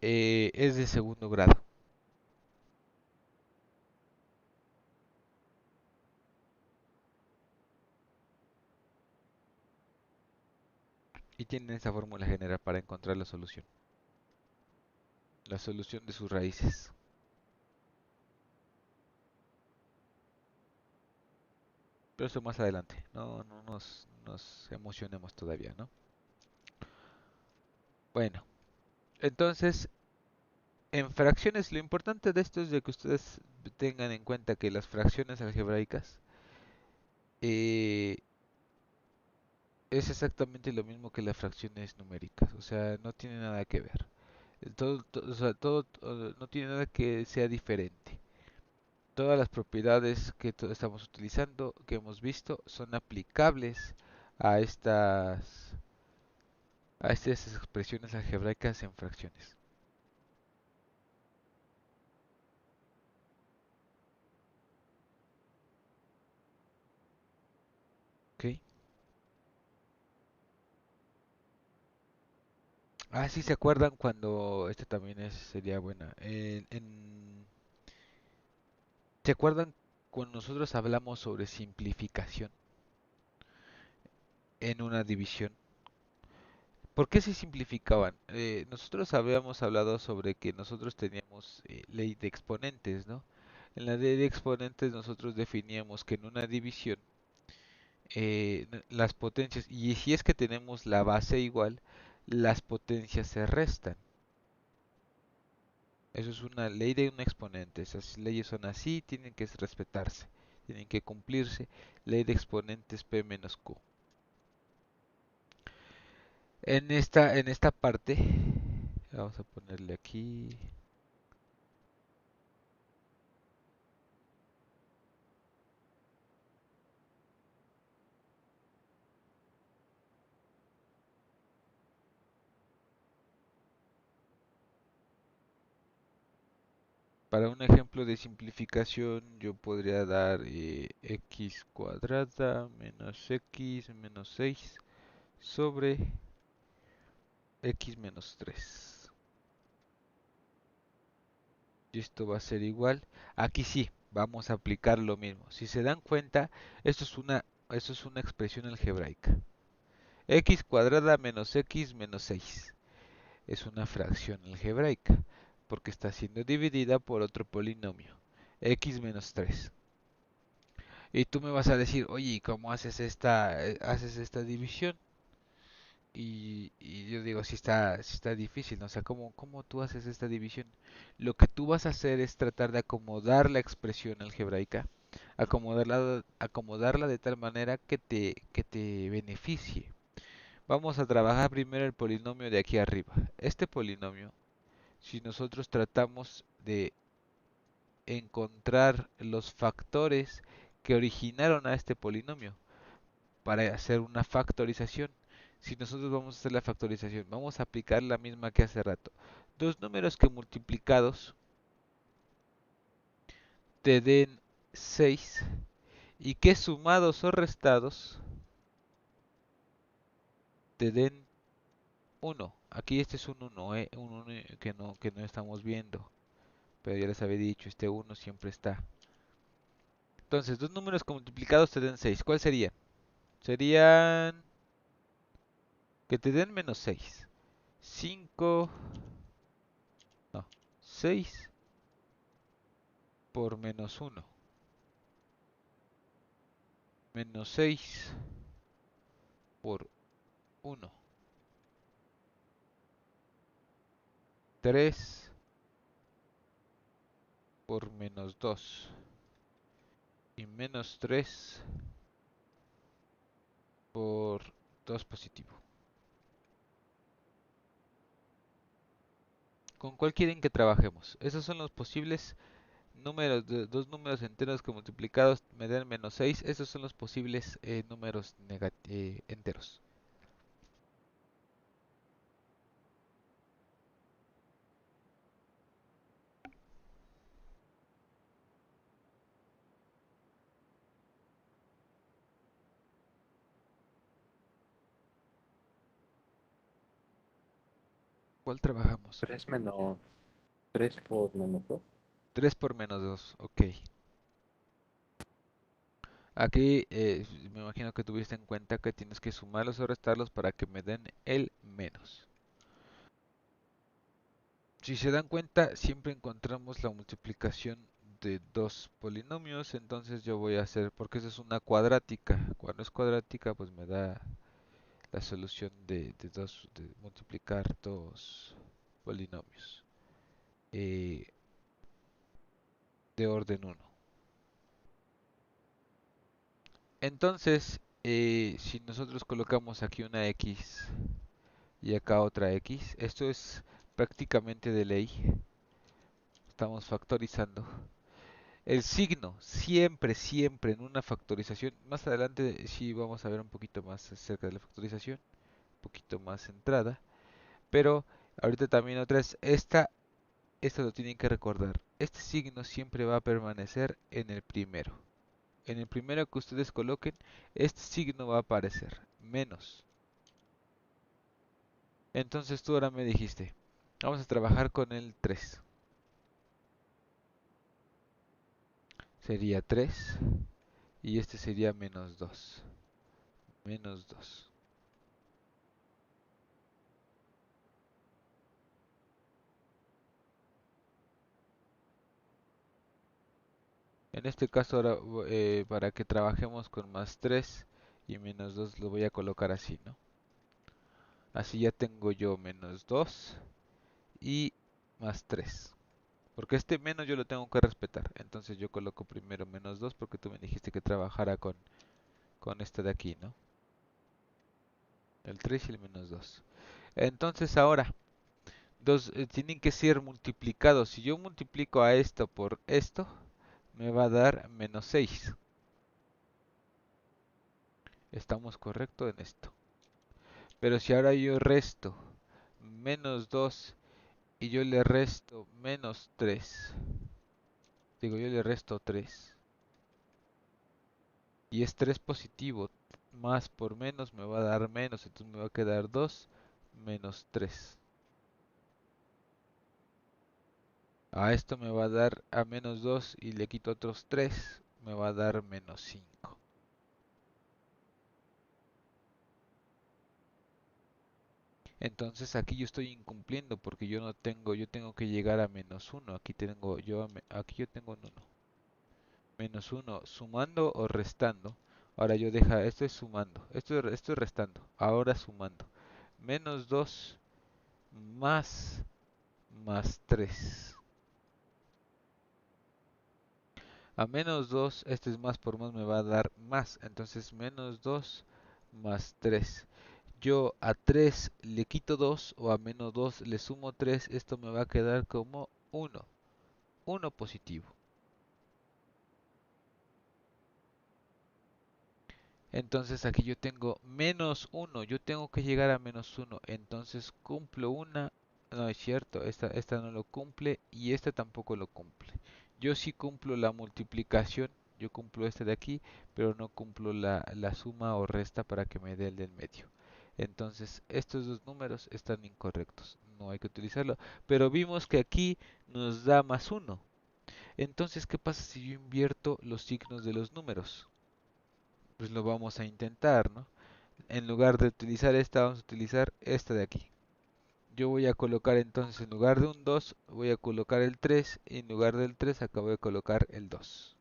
es de segundo grado. Y tienen esa fórmula general para encontrar la solución de sus raíces. Pero eso más adelante, no nos emocionemos todavía, ¿no? Bueno, entonces, en fracciones, lo importante de esto es de que ustedes tengan en cuenta que las fracciones algebraicas eh, es exactamente lo mismo que las fracciones numéricas, o sea, no tiene nada que ver. O sea, no tiene nada que sea diferente. Todas las propiedades que estamos utilizando, que hemos visto, son aplicables a estas expresiones algebraicas en fracciones. ¿Ok? Ah, sí, ¿se acuerdan cuando, esta también sería buena, ¿se acuerdan cuando nosotros hablamos sobre simplificación en una división? ¿Por qué se simplificaban? Nosotros habíamos hablado sobre que nosotros teníamos ley de exponentes, ¿no? En la ley de exponentes nosotros definíamos que en una división las potencias, y si es que tenemos la base igual, las potencias se restan. Eso es una ley de un exponente. Esas leyes son así, tienen que respetarse, tienen que cumplirse. Ley de exponentes P menos Q. En esta parte, vamos a ponerle aquí. Para un ejemplo de simplificación, yo podría dar x cuadrada menos x menos 6 sobre x menos 3. Y esto va a ser igual. Aquí sí, vamos a aplicar lo mismo. Si se dan cuenta, esto es una expresión algebraica. X cuadrada menos x menos 6. Es una fracción algebraica, porque está siendo dividida por otro polinomio, x menos 3. Y tú me vas a decir, oye, ¿y cómo haces esta división? Y yo digo, si está difícil, ¿no? O sea, ¿cómo tú haces esta división? Lo que tú vas a hacer es tratar de acomodar la expresión algebraica, acomodarla de tal manera que te beneficie. Vamos a trabajar primero el polinomio de aquí arriba. Este polinomio, si nosotros tratamos de encontrar los factores que originaron a este polinomio para hacer una factorización. Si nosotros vamos a hacer la factorización, vamos a aplicar la misma que hace rato. Dos números que multiplicados te den 6 y que sumados o restados te den 1. Aquí este es un 1, un 1 que no estamos viendo, pero ya les había dicho, este 1 siempre está. Entonces, dos números que multiplicados te den 6. ¿Cuál sería? Serían que te den menos 6. 5, no, 6 por menos 1. Menos 6 por 1. 3 por menos 2. Y menos 3 por 2 positivo. ¿Con cuál quieren que trabajemos? Esos son los posibles números, dos números enteros que multiplicados me den menos 6. Esos son los posibles números enteros. ¿Cuál trabajamos? 3 menos 3 por menos 2. 3 por menos 2, ok. Aquí me imagino que tuviste en cuenta que tienes que sumarlos o restarlos para que me den el menos. Si se dan cuenta, siempre encontramos la multiplicación de dos polinomios, entonces yo voy a hacer, porque esa es una cuadrática. Cuando es cuadrática, pues me da la solución de multiplicar dos polinomios eh, de orden uno. Entonces, si nosotros colocamos aquí una x y acá otra x, esto es prácticamente de ley. Estamos factorizando. El signo, siempre, siempre en una factorización. Más adelante sí vamos a ver un poquito más acerca de la factorización, un poquito más centrada. Pero ahorita también otra es esto lo tienen que recordar. Este signo siempre va a permanecer en el primero. En el primero que ustedes coloquen, este signo va a aparecer, menos. Entonces tú ahora me dijiste, vamos a trabajar con el 3. Sería 3 y este sería menos 2. Menos 2. En este caso ahora para que trabajemos con más 3 y menos 2 lo voy a colocar así, ¿no? Así ya tengo yo menos 2 y más 3. Porque este menos yo lo tengo que respetar. Entonces yo coloco primero menos 2 porque tú me dijiste que trabajara con este de aquí, ¿no? El 3 y el menos 2. Entonces ahora, tienen que ser multiplicados. Si yo multiplico a esto por esto, me va a dar menos 6. Estamos correctos en esto. Pero si ahora yo resto menos 2 y yo le resto menos 3, digo yo le resto 3 y es 3 positivo, más por menos me va a dar menos, entonces me va a quedar 2 menos 3. A esto me va a dar a menos 2 y le quito otros 3, me va a dar menos 5. Entonces aquí yo estoy incumpliendo porque yo no tengo, yo tengo que llegar a menos 1. Aquí yo tengo un 1. Menos 1 sumando o restando. Ahora yo esto es sumando, esto es restando, ahora sumando. Menos 2 más más 3. A menos 2 este es más por más, me va a dar más. Entonces menos 2 más 3. Yo a 3 le quito 2 o a menos 2 le sumo 3. Esto me va a quedar como 1. 1 positivo. Entonces aquí yo tengo menos 1. Yo tengo que llegar a menos 1. Entonces cumplo una. No es cierto. Esta no lo cumple y esta tampoco lo cumple. Yo sí cumplo la multiplicación. Yo cumplo este de aquí. Pero no cumplo la suma o resta para que me dé el del medio. Entonces estos dos números están incorrectos. No hay que utilizarlo. Pero vimos que aquí nos da más 1. Entonces, ¿qué pasa si yo invierto los signos de los números? Pues lo vamos a intentar, ¿no? En lugar de utilizar esta, vamos a utilizar esta de aquí. Yo voy a colocar entonces, en lugar de un 2, voy a colocar el 3, y en lugar del 3 acabo de colocar el 2.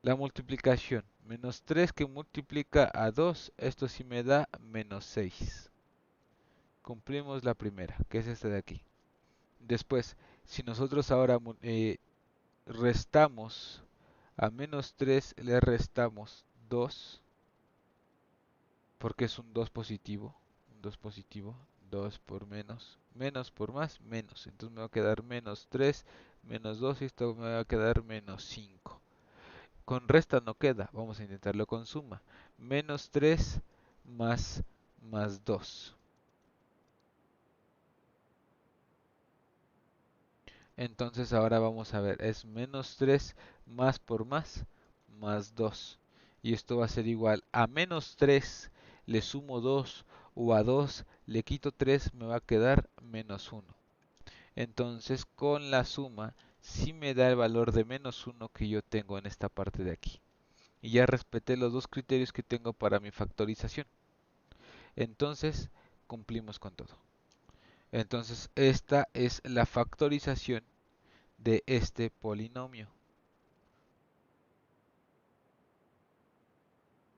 La multiplicación, menos 3 que multiplica a 2, esto sí me da menos 6. Cumplimos la primera, que es esta de aquí. Después, si nosotros ahora restamos a menos 3, le restamos 2, porque es un 2 positivo, un 2 positivo, 2 por menos, menos por más, menos, entonces me va a quedar menos 3, menos 2 y esto me va a quedar menos 5. Con resta no queda, vamos a intentarlo con suma, menos 3 más 2. Entonces ahora vamos a ver, es menos 3 más por más 2. Y esto va a ser igual a menos 3 le sumo 2 o a 2 le quito 3, me va a quedar menos 1. Entonces con la suma sí me da el valor de menos 1 que yo tengo en esta parte de aquí. Y ya respeté los dos criterios que tengo para mi factorización. Entonces cumplimos con todo. Entonces esta es la factorización de este polinomio.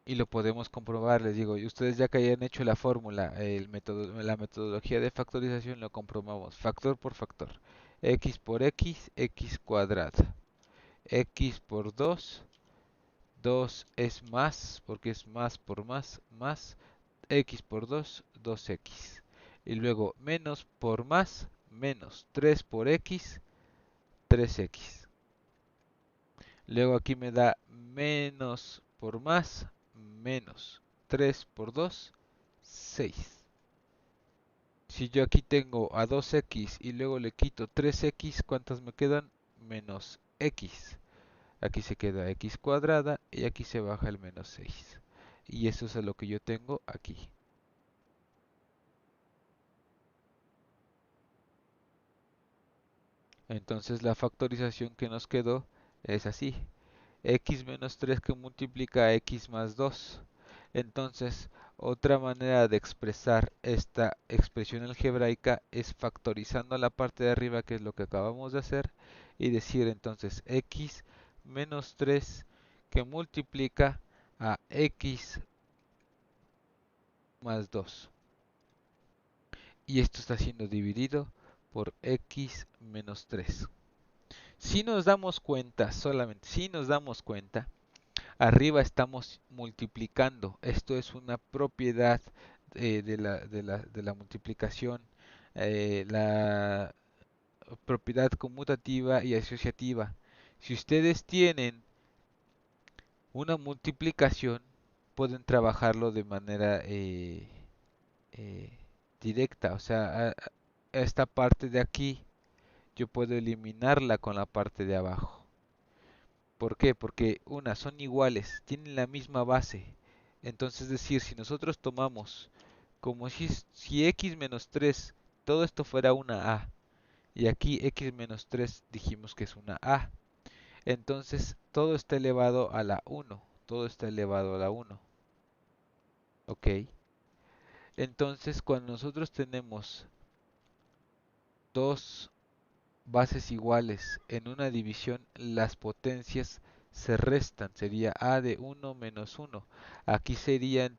Y lo podemos comprobar, les digo, y ustedes ya que hayan hecho la fórmula, la metodología de factorización, lo comprobamos factor por factor. X por X, X cuadrada. X por 2, 2 es más, porque es más por más, más X por 2, 2X. Y luego menos por más, menos 3 por X, 3X. Luego aquí me da menos por más, menos 3 por 2, 6. Si yo aquí tengo a 2x y luego le quito 3x, ¿cuántas me quedan? Menos x. Aquí se queda x cuadrada y aquí se baja el menos 6. Y eso es lo que yo tengo aquí. Entonces la factorización que nos quedó es así. X menos 3 que multiplica a x más 2. Entonces, otra manera de expresar esta expresión algebraica es factorizando la parte de arriba, que es lo que acabamos de hacer, y decir entonces x menos 3 que multiplica a x más 2. Y esto está siendo dividido por x menos 3. Si nos damos cuenta, solamente si nos damos cuenta, arriba estamos multiplicando. Esto es una propiedad de la multiplicación, la propiedad conmutativa y asociativa. Si ustedes tienen una multiplicación, pueden trabajarlo de manera eh, directa. O sea, esta parte de aquí yo puedo eliminarla con la parte de abajo. ¿Por qué? Porque son iguales, tienen la misma base. Entonces, es decir, si nosotros tomamos como si x menos 3, todo esto fuera una a, y aquí x menos 3 dijimos que es una a, entonces todo está elevado a la 1, todo está elevado a la 1. ¿Ok? Entonces, cuando nosotros tenemos dos bases iguales en una división, las potencias se restan, sería a de 1 menos 1. Aquí serían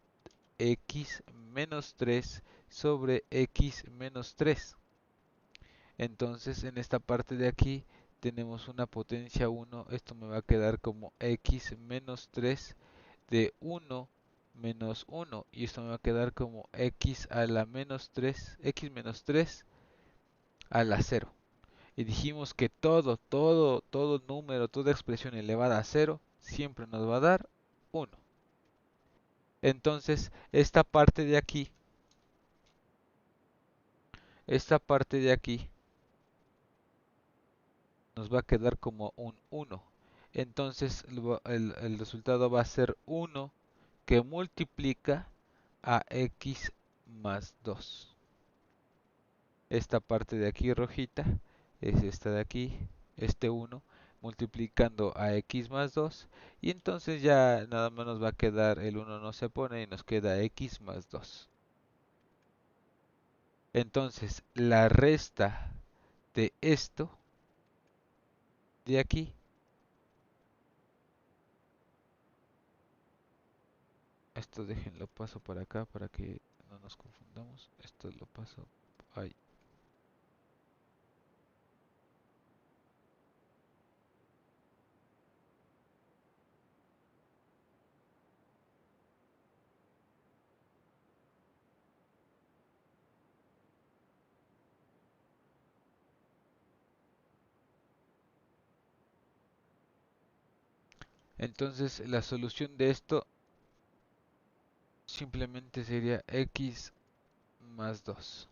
x menos 3 sobre x menos 3. Entonces en esta parte de aquí tenemos una potencia 1, esto me va a quedar como x menos 3 de 1 menos 1 y esto me va a quedar como x a la menos 3, x menos 3 a la 0. Y dijimos que todo número, toda expresión elevada a 0 siempre nos va a dar 1. Entonces, esta parte de aquí nos va a quedar como un 1. Entonces, el resultado va a ser 1 que multiplica a x más 2. Esta parte de aquí rojita es esta de aquí, este 1 multiplicando a x más 2 y entonces ya nada más nos va a quedar, el 1 no se pone y nos queda x más 2. Entonces la resta de esto de aquí, esto déjenlo paso para acá para que no nos confundamos, esto lo paso ahí. Entonces la solución de esto simplemente sería x más 2.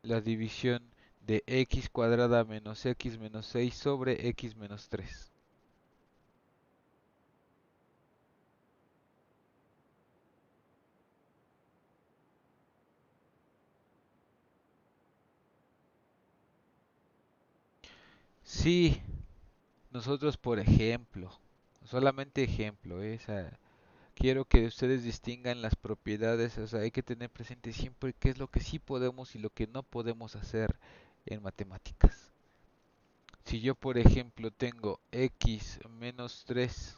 La división de x cuadrada menos x menos 6 sobre x menos 3. Si nosotros, por ejemplo, solamente ejemplo, quiero que ustedes distingan las propiedades, o sea, hay que tener presente siempre qué es lo que sí podemos y lo que no podemos hacer en matemáticas. Si yo, por ejemplo, tengo x menos 3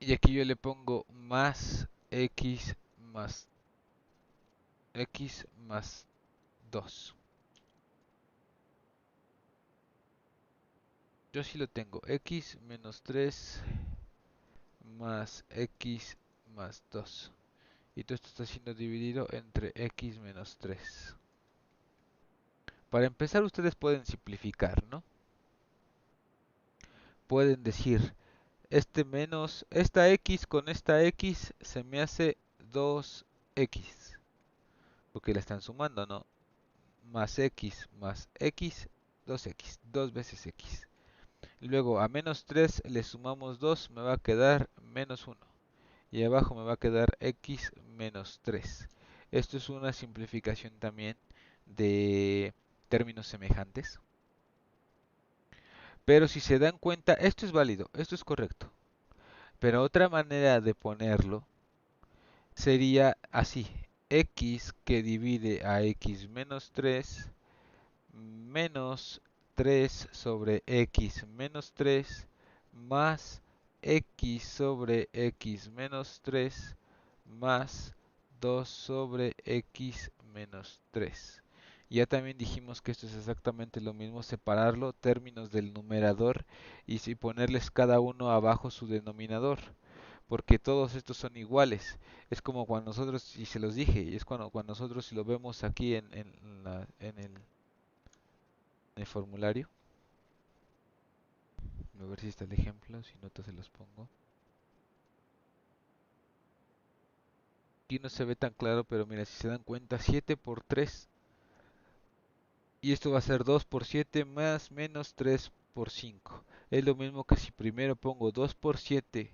y aquí yo le pongo más más x más 2. Yo sí lo tengo, x menos 3 más x más 2. Y todo esto está siendo dividido entre x menos 3. Para empezar, ustedes pueden simplificar, ¿no? Pueden decir, esta x con esta x se me hace 2x. Porque la están sumando, ¿no? Más x, 2x, 2 veces x. Luego a menos 3 le sumamos 2, me va a quedar menos 1. Y abajo me va a quedar x menos 3. Esto es una simplificación también de términos semejantes. Pero si se dan cuenta, esto es válido, esto es correcto. Pero otra manera de ponerlo sería así. X que divide a x menos 3 menos 3 sobre x menos 3 más x sobre x menos 3 más 2 sobre x menos 3. Ya también dijimos que esto es exactamente lo mismo, separarlo, términos del numerador y si ponerles cada uno abajo su denominador, porque todos estos son iguales. Es como cuando nosotros, y se los dije, es cuando nosotros si lo vemos aquí en el formulario, a ver si está el ejemplo, si no te se los pongo. Aquí no se ve tan claro, pero mira, si se dan cuenta, 7 por 3. Y esto va a ser 2 por 7 más menos 3 por 5. Es lo mismo que si primero pongo 2 por 7,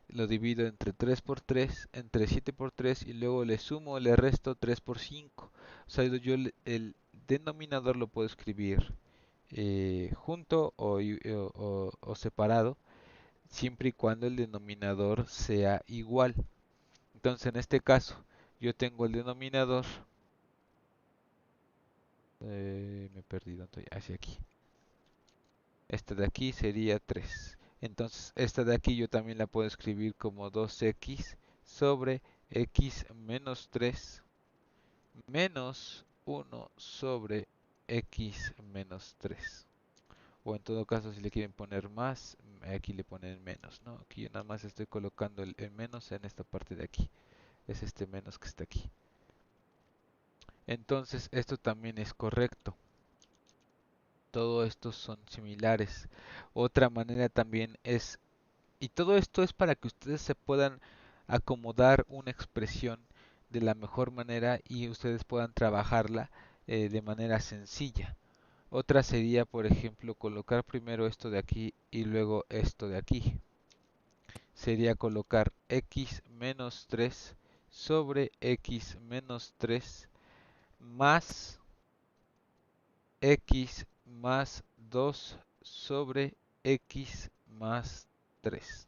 lo divido entre 3 por 3, entre 7 por 3 y luego le sumo, le resto 3 por 5. O sea, yo el denominador lo puedo escribir junto o separado, siempre y cuando el denominador sea igual. Entonces, en este caso, yo tengo el denominador, me he perdido, estoy hacia aquí. Esta de aquí sería 3. Entonces, esta de aquí yo también la puedo escribir como 2x sobre x menos 3 menos 1 sobre x menos 3. O en todo caso, si le quieren poner más, aquí le ponen menos, ¿no? Aquí yo nada más estoy colocando el menos en esta parte de aquí. Es este menos que está aquí. Entonces, esto también es correcto. Todo estos son similares. Otra manera también es, y todo esto es para que ustedes se puedan acomodar una expresión de la mejor manera y ustedes puedan trabajarla de manera sencilla. Otra sería, por ejemplo, colocar primero esto de aquí y luego esto de aquí. Sería colocar x menos 3 sobre x menos 3 más x más 2 sobre x más 3.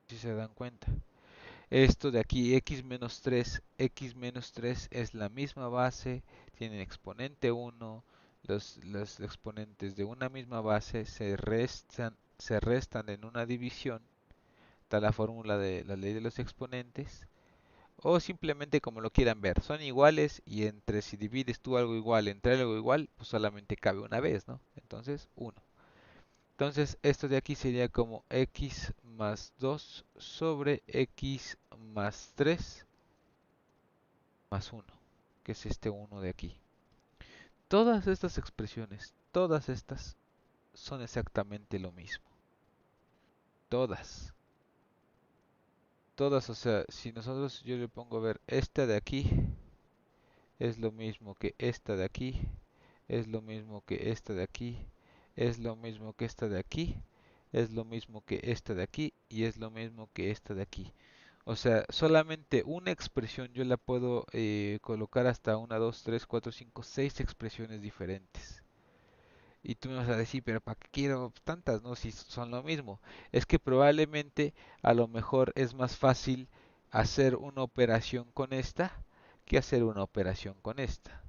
Si se dan cuenta. Esto de aquí, x menos 3 es la misma base, tienen exponente 1, los exponentes de una misma base se restan en una división, está la fórmula de la ley de los exponentes, o simplemente como lo quieran ver, son iguales y entre si divides tú algo igual entre algo igual, pues solamente cabe una vez, ¿no? Entonces 1. Entonces esto de aquí sería como x más 2 sobre x más 3 más 1, que es este 1 de aquí. Todas estas expresiones, todas estas son exactamente lo mismo. Todas. Todas, o sea, si nosotros yo le pongo a ver esta de aquí es lo mismo que esta de aquí, es lo mismo que esta de aquí, es lo mismo que esta de aquí, es lo mismo que esta de aquí y es lo mismo que esta de aquí. O sea, solamente una expresión yo la puedo colocar hasta una, dos, tres, cuatro, cinco, seis expresiones diferentes. Y tú me vas a decir, pero ¿para qué quiero tantas, no? Si son lo mismo. Es que probablemente a lo mejor es más fácil hacer una operación con esta que hacer una operación con esta.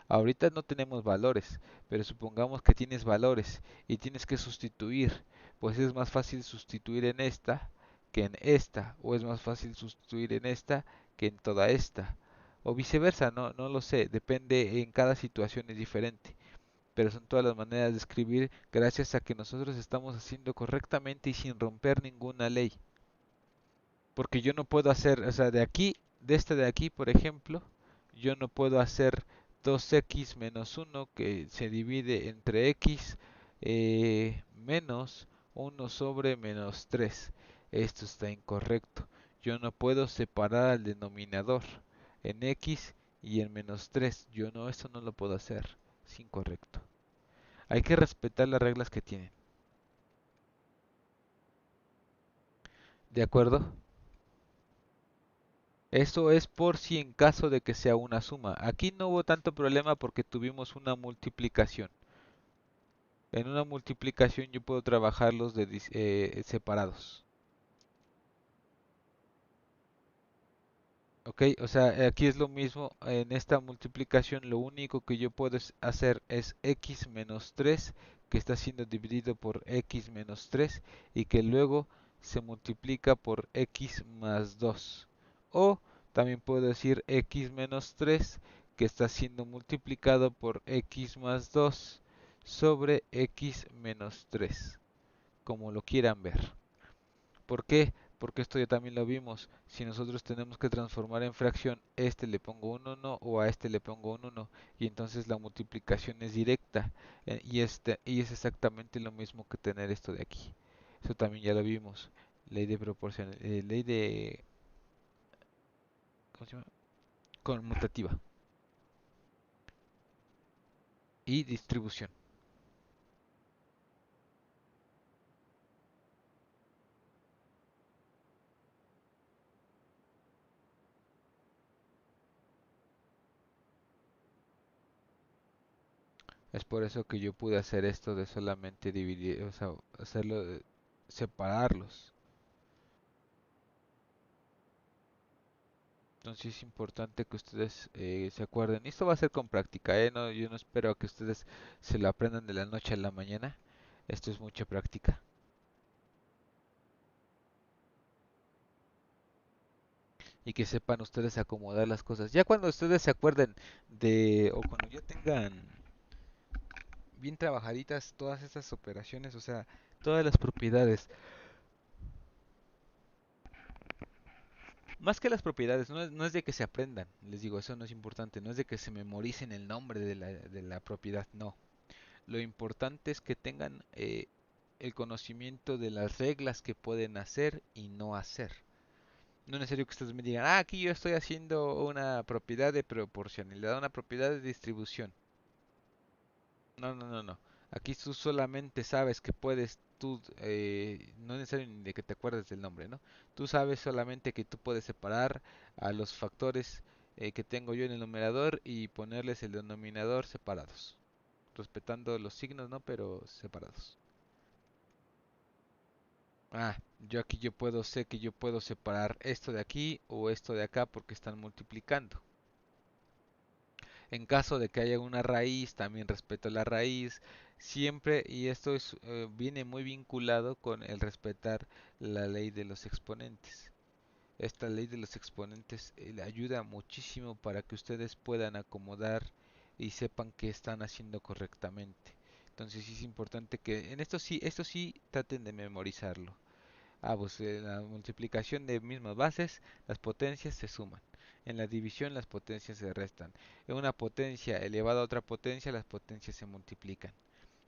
Ahorita no tenemos valores, pero supongamos que tienes valores y tienes que sustituir, pues es más fácil sustituir en esta que en esta, o es más fácil sustituir en esta que en toda esta, o viceversa, no lo sé, depende, en cada situación es diferente, pero son todas las maneras de escribir gracias a que nosotros estamos haciendo correctamente y sin romper ninguna ley. Porque yo no puedo hacer, o sea, de aquí, de este de aquí, por ejemplo, yo no puedo hacer 2x menos 1 que se divide entre x menos 1 sobre menos 3. Esto está incorrecto. Yo no puedo separar al denominador en x y en menos 3. Yo no, esto no lo puedo hacer. Es incorrecto. Hay que respetar las reglas que tienen. ¿De acuerdo? Eso es por si en caso de que sea una suma. Aquí no hubo tanto problema porque tuvimos una multiplicación. En una multiplicación yo puedo trabajarlos separados. Ok, o sea, aquí es lo mismo. En esta multiplicación lo único que yo puedo hacer es x menos 3 que está siendo dividido por x menos 3 y que luego se multiplica por x más 2. O también puedo decir x menos 3 que está siendo multiplicado por x más 2 sobre x menos 3, como lo quieran ver. ¿Por qué? Porque esto ya también lo vimos. Si nosotros tenemos que transformar en fracción, este le pongo un 1 o a este le pongo un 1 y entonces la multiplicación es directa y es exactamente lo mismo que tener esto de aquí. Eso también ya lo vimos. Ley de proporción, ley de ¿cómo se llama? Conmutativa y distribución. Es por eso que yo pude hacer esto de solamente dividir, o sea, hacerlo, separarlos. Entonces es importante que ustedes se acuerden. Y esto va a ser con práctica, ¿eh? No, yo no espero a que ustedes se lo aprendan de la noche a la mañana. Esto es mucha práctica. Y que sepan ustedes acomodar las cosas. Ya cuando ustedes se acuerden o cuando ya tengan bien trabajaditas todas estas operaciones, o sea, todas las propiedades. Más que las propiedades, no es de que se aprendan, les digo, eso no es importante, no es de que se memoricen el nombre de la propiedad, no. Lo importante es que tengan el conocimiento de las reglas que pueden hacer y no hacer. No es necesario que ustedes me digan, aquí yo estoy haciendo una propiedad de proporcionalidad, una propiedad de distribución. No. Aquí tú solamente sabes que puedes, no es necesario ni de que te acuerdes del nombre, ¿no? Tú sabes solamente que tú puedes separar a los factores que tengo yo en el numerador y ponerles el denominador separados, respetando los signos, ¿no? Pero separados. Sé que yo puedo separar esto de aquí o esto de acá porque están multiplicando. En caso de que haya una raíz, también respeto la raíz. Siempre, y esto viene muy vinculado con el respetar la ley de los exponentes. Esta ley de los exponentes le ayuda muchísimo para que ustedes puedan acomodar y sepan que están haciendo correctamente. Entonces sí es importante que en esto sí traten de memorizarlo. Pues en la multiplicación de mismas bases, las potencias se suman. En la división, las potencias se restan. En una potencia elevada a otra potencia, las potencias se multiplican.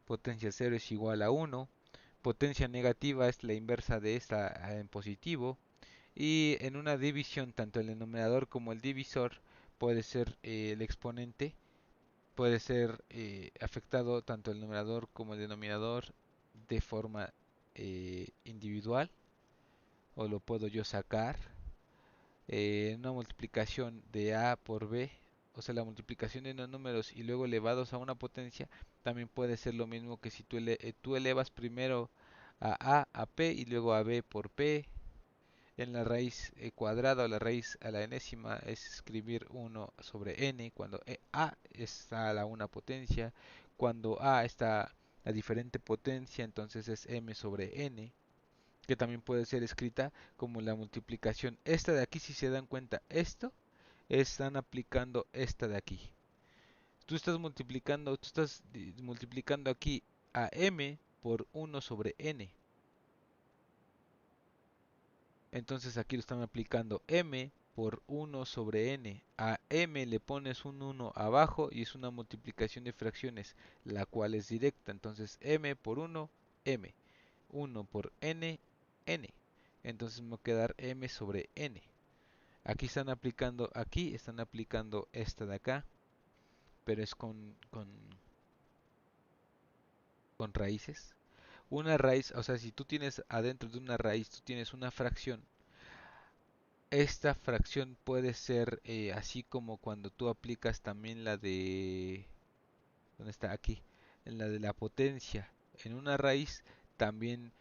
Potencia cero es igual a uno. Potencia negativa es la inversa de esta en positivo. Y en una división, tanto el denominador como el divisor puede ser el exponente, puede ser afectado tanto el numerador como el denominador de forma individual o lo puedo yo sacar una multiplicación de a por b, o sea, la multiplicación de unos números y luego elevados a una potencia, también puede ser lo mismo que si tú elevas primero a p y luego a b por p. En la raíz cuadrada o la raíz a la enésima es escribir 1 sobre n cuando a está a la una potencia. Cuando a está a diferente potencia, entonces es m sobre n, que también puede ser escrita como la multiplicación. Esta de aquí, si se dan cuenta, esto están aplicando esta de aquí. Tú estás multiplicando aquí a m por 1 sobre n. Entonces aquí lo están aplicando m por 1 sobre n. A m le pones un 1 abajo y es una multiplicación de fracciones, la cual es directa. Entonces m por 1, m. 1 por n, n. Entonces me va a quedar m sobre n. Aquí están aplicando esta de acá, pero es con raíces. Una raíz, o sea, si tú tienes adentro de una raíz, tú tienes una fracción. Esta fracción puede ser así como cuando tú aplicas también la de... ¿Dónde está? Aquí. En la de la potencia. En una raíz, también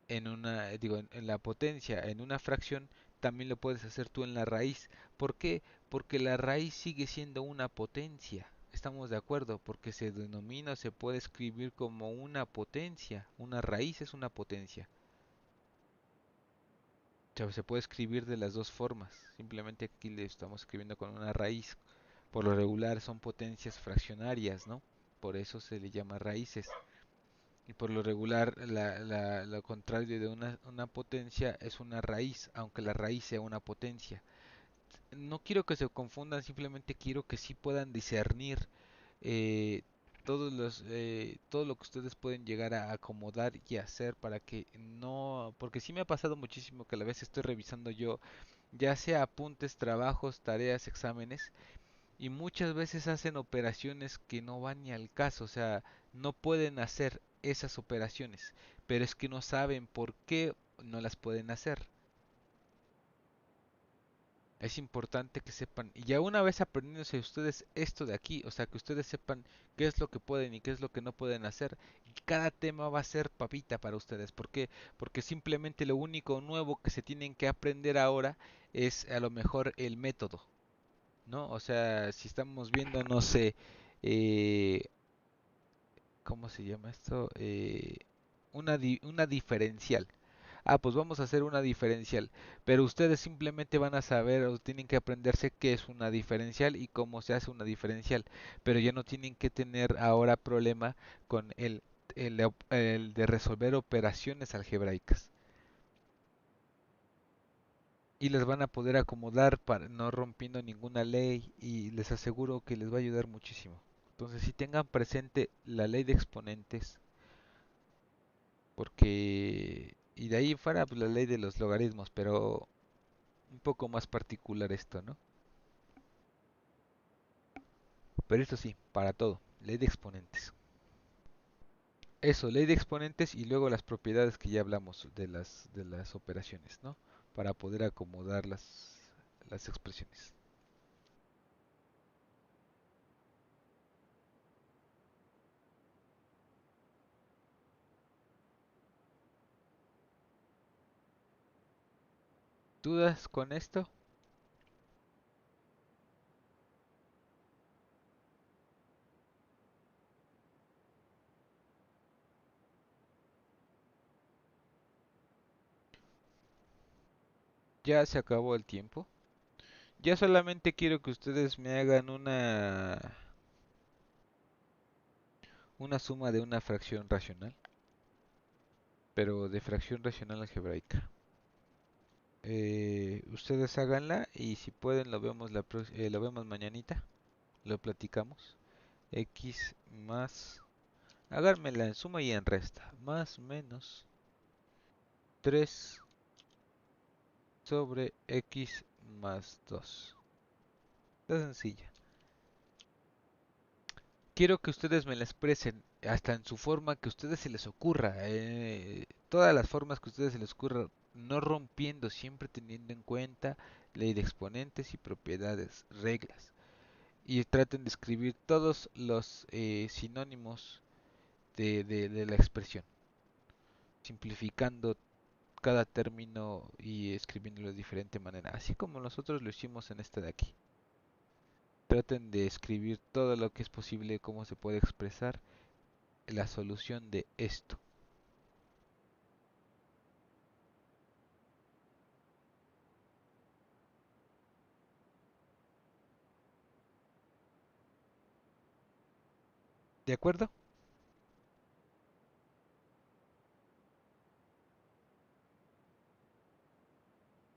en la potencia, en una fracción, también lo puedes hacer tú en la raíz. ¿Por qué? Porque la raíz sigue siendo una potencia. Estamos de acuerdo, porque se denomina, se puede escribir como una potencia. Una raíz es una potencia. Se puede escribir de las dos formas. Simplemente aquí le estamos escribiendo con una raíz. Por lo regular son potencias fraccionarias, ¿no? Por eso se le llama raíces. Y por lo regular lo contrario de una potencia es una raíz, aunque la raíz sea una potencia. No quiero que se confundan, simplemente quiero que sí puedan discernir eh, todo lo que ustedes pueden llegar a acomodar y hacer para que no, porque sí me ha pasado muchísimo que a la vez estoy revisando yo, ya sea apuntes, trabajos, tareas, exámenes, y muchas veces hacen operaciones que no van ni al caso, o sea, no pueden hacer esas operaciones, pero es que no saben por qué no las pueden hacer. Es importante que sepan, y ya una vez aprendiéndose ustedes esto de aquí, o sea, que ustedes sepan qué es lo que pueden y qué es lo que no pueden hacer, y cada tema va a ser papita para ustedes. ¿Por qué? Porque simplemente lo único nuevo que se tienen que aprender ahora es a lo mejor el método, ¿no? O sea, si estamos viendo, no sé, eh, ¿cómo se llama esto? Una diferencial. Ah, pues vamos a hacer una diferencial. Pero ustedes simplemente van a saber o tienen que aprenderse qué es una diferencial y cómo se hace una diferencial. Pero ya no tienen que tener ahora problema con el de resolver operaciones algebraicas. Y les van a poder acomodar para no rompiendo ninguna ley y les aseguro que les va a ayudar muchísimo. Entonces, si tengan presente la ley de exponentes, porque... Y de ahí fuera, pues la ley de los logaritmos, pero un poco más particular esto, ¿no? Pero esto sí, para todo, ley de exponentes. Eso, ley de exponentes y luego las propiedades que ya hablamos de las operaciones, ¿no? Para poder acomodar las expresiones. ¿Dudas con esto? Ya se acabó el tiempo. Ya solamente quiero que ustedes me hagan una suma de una fracción racional, pero de fracción racional algebraica. Ustedes háganla y si pueden lo vemos mañanita, lo platicamos. X más, háganmela en suma y en resta, más o menos 3 sobre X más 2. Está sencilla. Quiero que ustedes me la expresen hasta en su forma que a ustedes se les ocurra. Todas las formas que a ustedes se les ocurra no rompiendo, siempre teniendo en cuenta ley de exponentes y propiedades, reglas. Y traten de escribir todos los sinónimos de la expresión, simplificando cada término y escribiéndolo de diferente manera, así como nosotros lo hicimos en este de aquí. Traten de escribir todo lo que es posible, cómo se puede expresar la solución de esto. ¿De acuerdo?